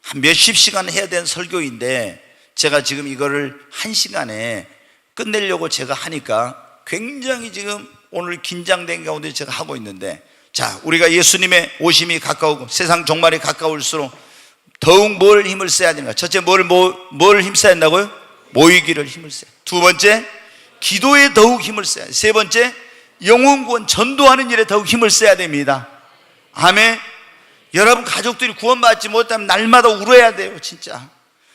한 몇십 시간 해야 되는 설교인데, 제가 지금 이거를 1시간에 끝내려고 제가 하니까 굉장히 지금 오늘 긴장된 가운데 제가 하고 있는데, 자, 우리가 예수님의 오심이 가까우고 세상 종말이 가까울수록 더욱 뭘 힘을 써야 되는가? 첫째, 뭘 힘써야 된다고요? 모이기를 힘을 써야. 두 번째, 기도에 더욱 힘을 써야. 세 번째, 영혼구원 전도하는 일에 더욱 힘을 써야 됩니다. 아멘. 여러분, 가족들이 구원받지 못하면 날마다 울어야 돼요. 진짜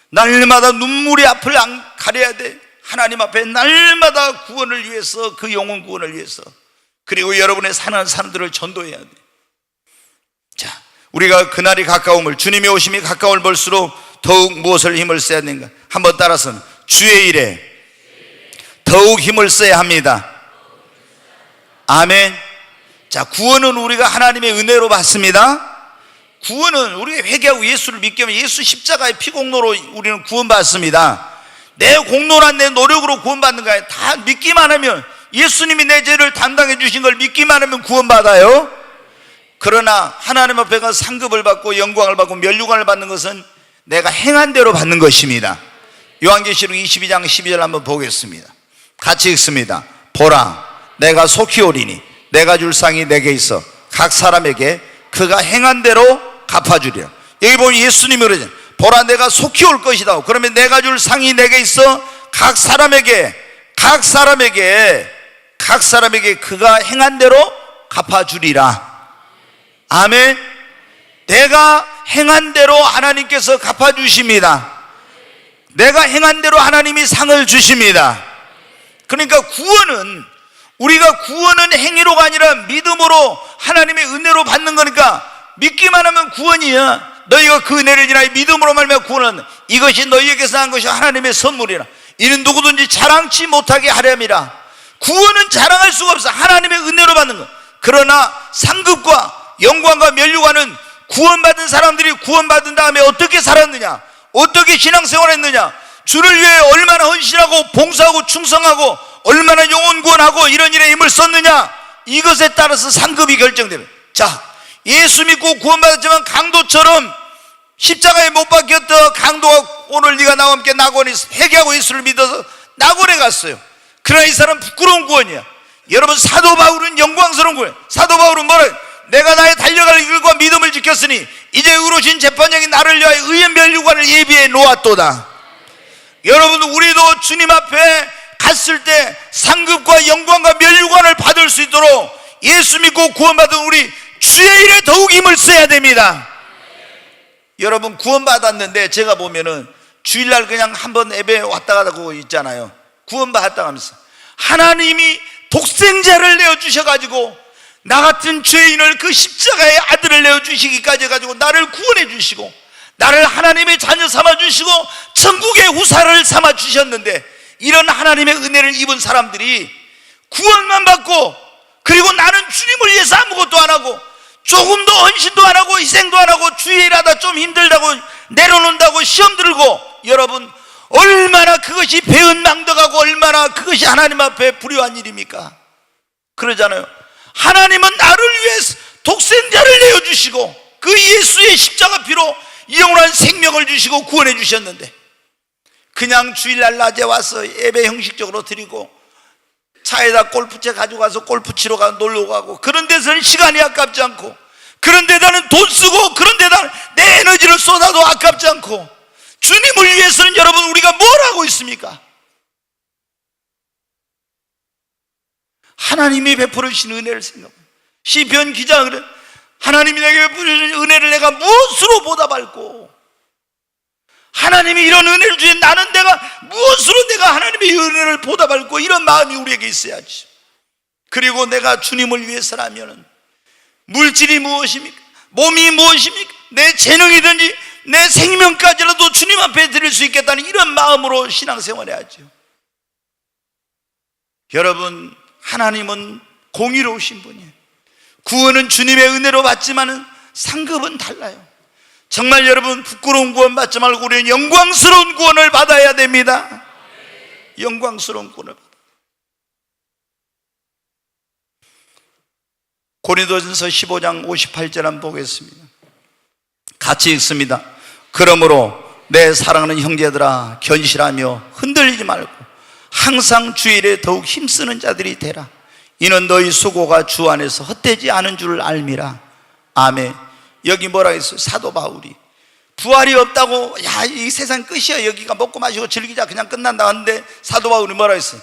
날마다 눈물이 앞을 안 가려야 돼. 하나님 앞에 날마다 구원을 위해서, 그 영혼 구원을 위해서, 그리고 여러분의 사는 사람들을 전도해야 돼. 자, 우리가 그날이 가까움을, 주님의 오심이 가까움을 볼수록 더욱 무엇을 힘을 써야 되는가? 한번 따라서, 주의 일에 더욱 힘을 써야 합니다. 아멘. 자, 구원은 우리가 하나님의 은혜로 받습니다. 구원은 우리가 회개하고 예수를 믿게 하면 예수 십자가의 피공로로 우리는 구원받습니다. 내 공로나 내 노력으로 구원받는 거 아니에요. 다 믿기만 하면, 예수님이 내 죄를 담당해 주신 걸 믿기만 하면 구원받아요. 그러나 하나님 앞에 가서 상급을 받고 영광을 받고 면류관을 받는 것은 내가 행한 대로 받는 것입니다. 요한계시록 22장 12절 한번 보겠습니다. 같이 읽습니다. 보라, 내가 속히 오리니 내가 줄 상이 내게 있어 각 사람에게 그가 행한 대로 갚아주리라. 여기 보면 예수님이 그러잖아요. 보라, 내가 속히 올 것이다. 그러면 내가 줄 상이 내게 있어 각 사람에게 그가 행한 대로 갚아주리라. 아멘. 내가 행한 대로 하나님께서 갚아주십니다. 내가 행한 대로 하나님이 상을 주십니다. 그러니까 우리가 구원은 행위로가 아니라 믿음으로 하나님의 은혜로 받는 거니까, 믿기만 하면 구원이야. 너희가 그 은혜를 인하여 믿음으로 말미암아 구원은 이것이 너희에게서 난 것이 하나님의 선물이라. 이는 누구든지 자랑치 못하게 하렴이라. 구원은 자랑할 수가 없어. 하나님의 은혜로 받는 것. 그러나 상급과 영광과 면류관은 구원받은 사람들이 구원받은 다음에 어떻게 살았느냐, 어떻게 신앙생활을 했느냐, 주를 위해 얼마나 헌신하고 봉사하고 충성하고 얼마나 영혼 구원하고 이런 일에 힘을 썼느냐, 이것에 따라서 상급이 결정됩니다. 자, 예수 믿고 구원받았지만 강도처럼 십자가에 못 박혔던 강도가 오늘 네가 나와 함께 낙원에 회개하고 예수를 믿어서 낙원에 갔어요. 그러나 이 사람은 부끄러운 구원이야. 여러분, 사도 바울은 영광스러운 구원. 사도 바울은 뭐라? 내가 나의 달려갈 길과 믿음을 지켰으니 이제 의로우신 재판장이 나를 위하여 의의 면류관을 예비해 놓았도다. 여러분, 우리도 주님 앞에 갔을 때 상급과 영광과 면류관을 받을 수 있도록 예수 믿고 구원받은 우리 주의 일에 더욱 힘을 써야 됩니다. 여러분, 구원받았는데 제가 보면은 주일날 그냥 한번 예배 왔다 가다 그거 있잖아요. 구원받았다 하면서 하나님이 독생자를 내어주셔가지고 나 같은 죄인을 그 십자가의 아들을 내어주시기까지 해가지고 나를 구원해 주시고 나를 하나님의 자녀 삼아주시고 천국의 후사를 삼아주셨는데, 이런 하나님의 은혜를 입은 사람들이 구원만 받고, 그리고 나는 주님을 위해서 아무것도 안 하고 조금도 헌신도 안 하고 희생도 안 하고 주의 일하다 좀 힘들다고 내려놓는다고 시험 들고, 여러분 얼마나 그것이 배은망덕하고 얼마나 그것이 하나님 앞에 불효한 일입니까? 그러잖아요. 하나님은 나를 위해서 독생자를 내어주시고 그 예수의 십자가 피로 영원한 생명을 주시고 구원해 주셨는데, 그냥 주일날 낮에 와서 예배 형식적으로 드리고 차에다 골프채 가지고 가서 골프 치러 가고 놀러 가고, 그런 데서는 시간이 아깝지 않고, 그런 데다는 돈 쓰고, 그런 데다 내 에너지를 쏟아도 아깝지 않고, 주님을 위해서는 여러분 우리가 뭘 하고 있습니까? 하나님이 베풀어 주신 은혜를 생각합니다. 시편 기자가 그래, 하나님이 내게 베풀어 주신 은혜를 내가 무엇으로 보답할꼬? 하나님이 이런 은혜를 주신 나는 무엇으로 내가 하나님의 은혜를 보답할꼬? 이런 마음이 우리에게 있어야지. 그리고 내가 주님을 위해서라면 물질이 무엇입니까? 몸이 무엇입니까? 내 재능이든지 내 생명까지라도 주님 앞에 드릴 수 있겠다는 이런 마음으로 신앙생활 해야죠. 여러분, 하나님은 공의로우신 분이에요. 구원은 주님의 은혜로 받지만 상급은 달라요. 정말 여러분, 부끄러운 구원 받지 말고 우리는 영광스러운 구원을 받아야 됩니다. 영광스러운 구원을 받아요. 고린도전서 15장 58절 한번 보겠습니다. 같이 읽습니다. 그러므로 내 사랑하는 형제들아, 견실하며 흔들리지 말고 항상 주일에 더욱 힘쓰는 자들이 되라. 이는 너희 수고가 주 안에서 헛되지 않은 줄 알미라. 아멘. 여기 뭐라 했어요? 사도 바울이 부활이 없다고, 야, 이 세상 끝이야, 여기가 먹고 마시고 즐기자, 그냥 끝난다 하는데, 사도 바울이 뭐라 했어요?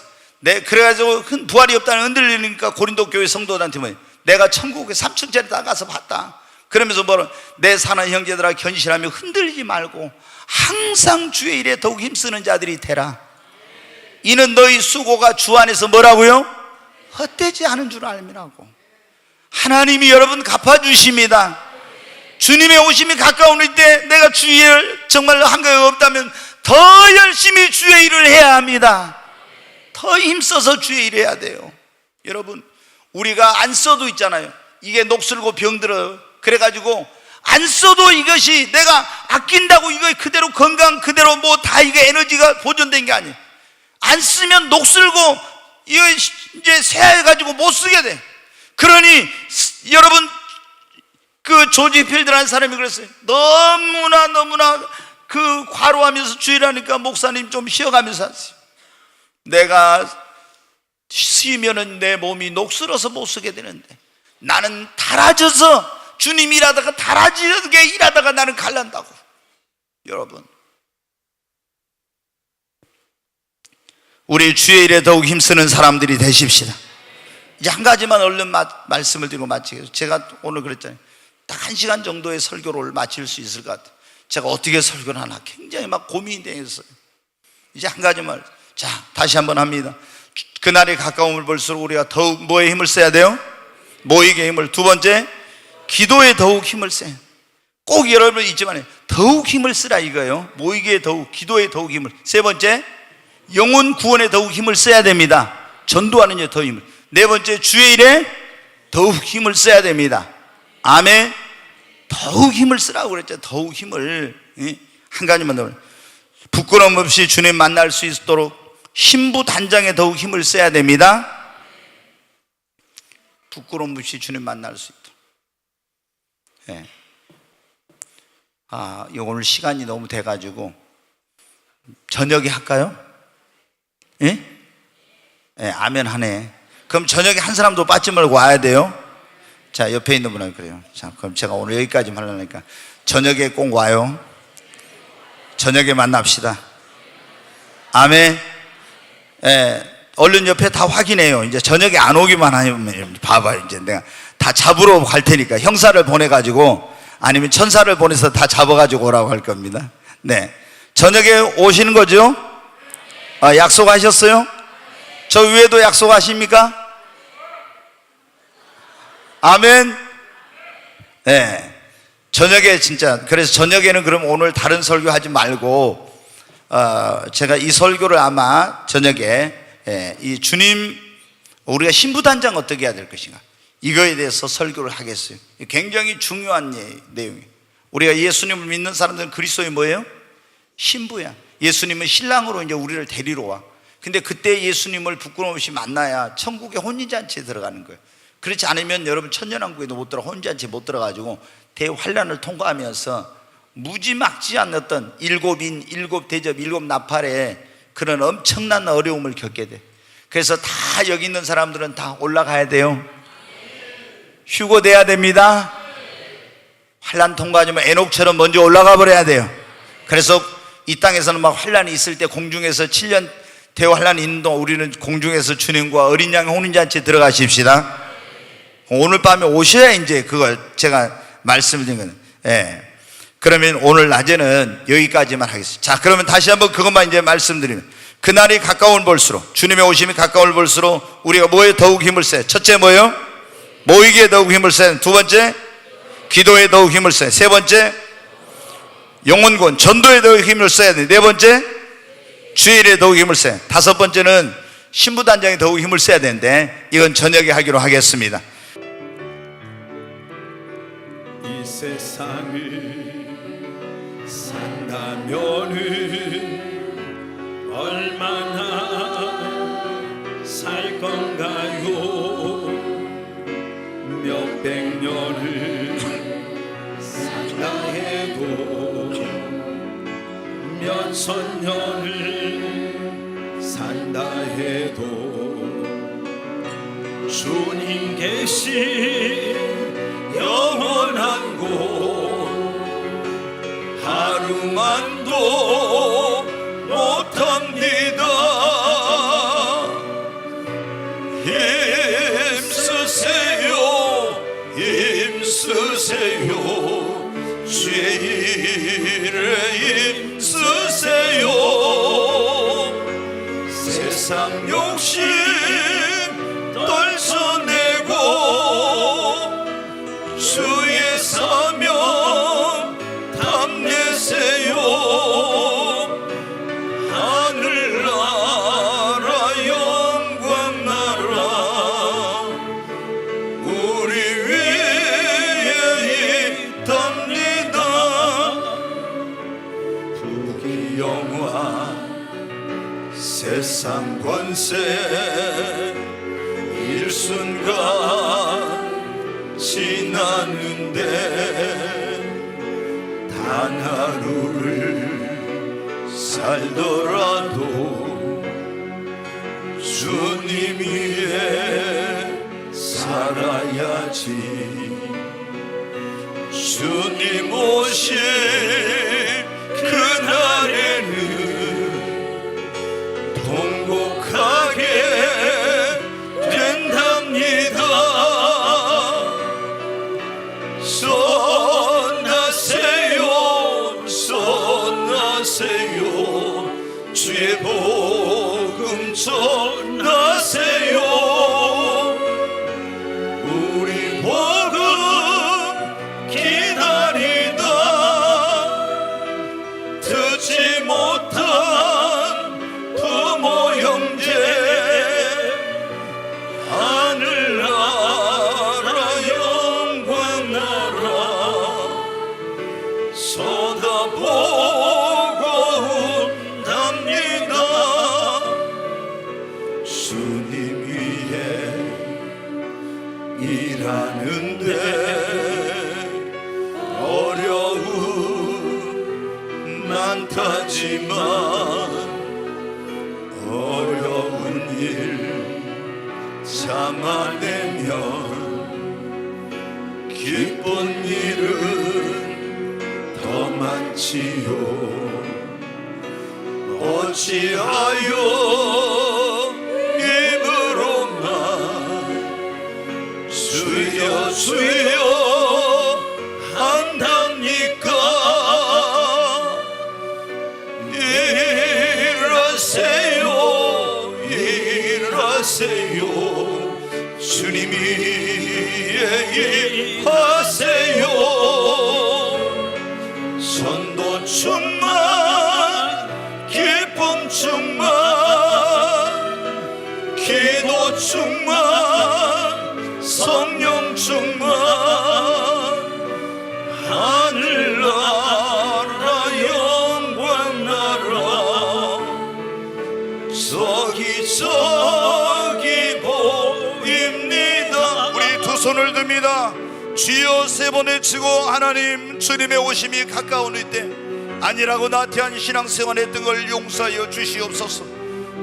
그래가지고 부활이 없다는 흔들리니까 고린도 교회 성도들한테 뭐예요? 내가 천국에 3층짜리 다 가서 봤다. 그러면서 뭐라, 내 사랑하는 형제들아, 견실하며 흔들리지 말고 항상 주의 일에 더욱 힘쓰는 자들이 되라. 이는 너희 수고가 주 안에서 뭐라고요? 헛되지 않은 줄 알미라고. 하나님이 여러분 갚아주십니다. 주님의 오심이 가까운 때 내가 주의 일 정말 한가가 없다면 더 열심히 주의 일을 해야 합니다. 더 힘써서 주의 일을 해야 돼요. 여러분, 우리가 안 써도 있잖아요. 이게 녹슬고 병들어요. 그래가지고 안 써도 이것이 내가 아낀다고 이거 그대로 건강 그대로 뭐 다 이게 에너지가 보존된 게 아니에요. 안 쓰면 녹슬고 이거 이제 쇠해가지고 못 쓰게 돼. 그러니 여러분, 그 조지 필드라는 사람이 그랬어요. 너무나 그 과로하면서 주일하니까 목사님 좀 쉬어가면서 하세요. 내가 쉬면은 내 몸이 녹슬어서 못 쓰게 되는데 나는 달아져서 주님 일하다가 달아지게 일하다가 나는 갈란다고. 여러분, 우리 주의 일에 더욱 힘쓰는 사람들이 되십시다. 이제 한 가지만 얼른 말씀을 드리고 마치겠습니다. 제가 오늘 그랬잖아요. 딱 1시간 정도의 설교를 마칠 수 있을 것 같아요. 제가 어떻게 설교를 하나 굉장히 막 고민이 되었어요. 이제 한 가지만, 자, 다시 한번 합니다. 그날이 가까움을 볼수록 우리가 더욱 뭐에 힘을 써야 돼요? 모이게 힘을. 두 번째, 기도에 더욱 힘을 써야 돼요. 꼭 여러분 잊지 마세요. 더욱 힘을 쓰라 이거예요. 모이기에 더욱, 기도에 더욱 힘을. 세 번째, 영혼 구원에 더욱 힘을 써야 됩니다. 전도하는 데 더 힘을. 네 번째, 주의 일에 더욱 힘을 써야 됩니다. 아멘. 더욱 힘을 쓰라고 그랬죠. 더욱 힘을. 한 가지만 더, 부끄러움 없이 주님 만날 수 있도록 신부 단장에 더욱 힘을 써야 됩니다. 부끄러움 없이 주님 만날 수 있도록. 네. 오늘 시간이 너무 돼가지고 저녁에 할까요? 예? 네, 아멘 하네. 그럼 저녁에 한 사람도 빠지 말고 와야 돼요. 자, 옆에 있는 분은 그래요. 자, 그럼 제가 오늘 여기까지 하려니까 저녁에 꼭 와요. 저녁에 만납시다. 아멘. 예, 얼른 옆에 다 확인해요. 이제 저녁에 안 오기만 하면 봐봐요. 이제 내가 다 잡으러 갈 테니까 형사를 보내가지고 아니면 천사를 보내서 다 잡아가지고 오라고 할 겁니다. 네, 저녁에 오시는 거죠? 약속하셨어요? 저 위에도 약속하십니까? 아멘. 네, 저녁에 진짜, 그래서 저녁에는 그럼 오늘 다른 설교 하지 말고 제가 이 설교를 아마 저녁에 이 주님, 우리가 신부단장 어떻게 해야 될 것인가, 이거에 대해서 설교를 하겠어요. 굉장히 중요한 내용이에요. 우리가 예수님을 믿는 사람들은 그리스도의 뭐예요? 신부야. 예수님은 신랑으로 이제 우리를 데리러 와. 근데 그때 예수님을 부끄러움 없이 만나야 천국의 혼인잔치에 들어가는 거예요. 그렇지 않으면 여러분 천년왕국에도 못 들어가, 혼인잔치에 못 들어가지고 대환란을 통과하면서 무지막지 않았던 일곱 인, 일곱 대접, 일곱 나팔의 그런 엄청난 어려움을 겪게 돼. 그래서 다 여기 있는 사람들은 다 올라가야 돼요. 휴거돼야 됩니다. 환란 통과하면 에녹처럼 먼저 올라가 버려야 돼요. 그래서 이 땅에서는 막 환란이 있을 때 공중에서 7년 대환란이 있는 동안 우리는 공중에서 주님과 어린 양의 혼인잔치에 들어가십시다. 오늘 밤에 오셔야 이제 그걸 제가 말씀드린 거는. 예. 그러면 오늘 낮에는 여기까지만 하겠습니다. 자, 그러면 다시 한번 그것만 이제 말씀드리면, 그날이 가까운 볼수록, 주님의 오심이 가까운 볼수록 우리가 뭐에 더욱 힘을 써요? 첫째 뭐예요? 모이기에 더욱 힘을 써요. 두 번째, 기도에 더욱 힘을 써요. 세 번째, 영혼구원, 전도에 더욱 힘을 써야 돼요. 네 번째, 주일에 더욱 힘을 써요. 다섯 번째는 신부단장에 더욱 힘을 써야 되는데 이건 저녁에 하기로 하겠습니다. 이 세상을 산다면은 얼마나 살 건가요? 몇백 년을 산다 해도 몇천 년을 산다 해도 주님 계신 영원한 곳 하루만도 못합니다. 힘쓰세요, 힘쓰세요, 주의 일에 힘쓰세요. 세상 욕심 떨쳐내고 주의 사명 담내세요. 하늘나라 영광나라 우리 위에 있답니다. 부귀영화 세상 권세 일순간 지나는데 단 하루를 살더라도 주님 위에 살아야지. 주님 오실 그날에는 통곡하게 된답니다. 쏟아보고 온답니다. 주님 위에 일하는데 어려움 많다지만 어려운 일 참아내면 기쁜 일은 더 많지요. 어찌하여 입으로만 주여 주여 한답니까? 일하세요 일하세요 주님이 일하세요. 전도 충만 기쁨 충만 기도 충만 성령 충만 하늘나라 영광 나라 저기 보입니다. 우리 두 손을 듭니다. 주여 세 번 외치고 하나님 주님의 오심이 가까운 이때 아니라고 나태한 신앙생활했던 걸 용서하여 주시옵소서.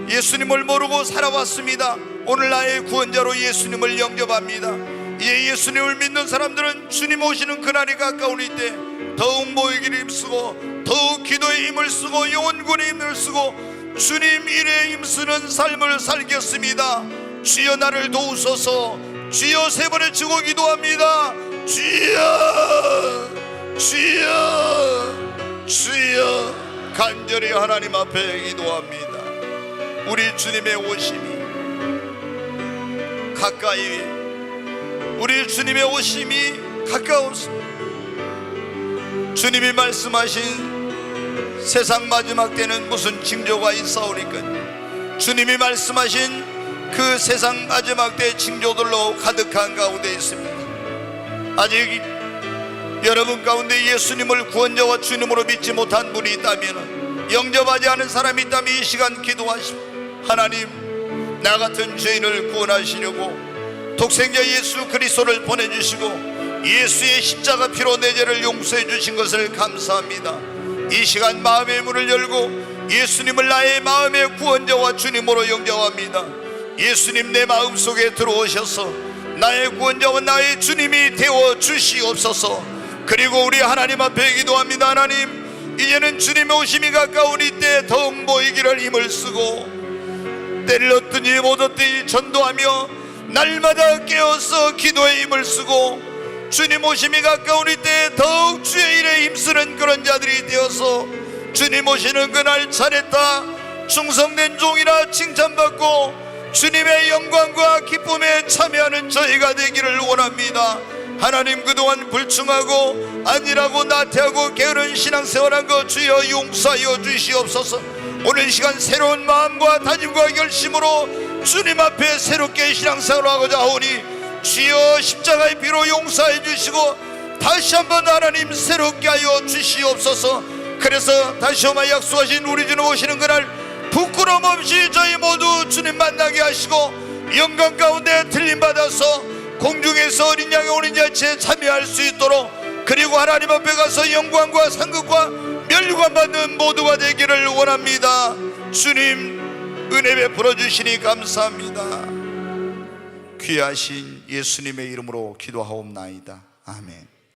예수님을 모르고 살아왔습니다. 오늘 나의 구원자로 예수님을 영접합니다. 이제 예수님을 믿는 사람들은 주님 오시는 그날이 가까운 이때 더욱 모이기를 힘쓰고 더욱 기도에 힘을 쓰고 영혼군에 힘을 쓰고 주님 일에 힘쓰는 삶을 살겠습니다. 주여 나를 도우소서. 주여 세 번을 치고 기도합니다. 주여 주여 주여 간절히 하나님 앞에 기도합니다. 우리 주님의 오심이 가까이 우리 주님의 오심이 가까웠습니다. 주님이 말씀하신 세상 마지막 때는 무슨 징조가 있사오리까? 주님이 말씀하신 그 세상 마지막 때 징조들로 가득한 가운데 있습니다. 아직 여러분 가운데 예수님을 구원자와 주님으로 믿지 못한 분이 있다면, 영접하지 않은 사람이 있다면 이 시간 기도하시오. 하나님, 나 같은 죄인을 구원하시려고 독생자 예수 그리스도를 보내주시고 예수의 십자가 피로 내 죄를 용서해 주신 것을 감사합니다. 이 시간 마음의 문을 열고 예수님을 나의 마음의 구원자와 주님으로 영접합니다. 예수님 내 마음속에 들어오셔서 나의 구원자와 나의 주님이 되어 주시옵소서. 그리고 우리 하나님 앞에 기도합니다. 하나님, 이제는 주님의 오심이 가까운 이때 더욱 모이기를 힘을 쓰고 때를 얻든지 못 얻든지 전도하며 날마다 깨어서 기도에 힘을 쓰고 주님 오심이 가까운 이때 더욱 주의 일에 힘쓰는 그런 자들이 되어서 주님 오시는 그날 잘했다, 충성된 종이라 칭찬받고 주님의 영광과 기쁨에 참여하는 저희가 되기를 원합니다. 하나님, 그동안 불충하고 안일하고 나태하고 게으른 신앙생활한 것 주여 용서하여 주시옵소서. 오늘 시간 새로운 마음과 다짐과 결심으로 주님 앞에 새롭게 신앙생활하고자 하오니 주여 십자가의 피로 용서해 주시고 다시 한번 하나님 새롭게 하여 주시옵소서. 그래서 다시 한번 약속하신 우리 주님 오시는 그날 부끄러움 없이 저희 모두 주님 만나게 하시고 영광 가운데 들림받아서 공중에서 어린 양의 오는 자체에 참여할 수 있도록, 그리고 하나님 앞에 가서 영광과 상급과 멸관 받는 모두가 되기를 원합니다. 주님 은혜 베풀어 주시니 감사합니다. 귀하신 예수님의 이름으로 기도하옵나이다. 아멘.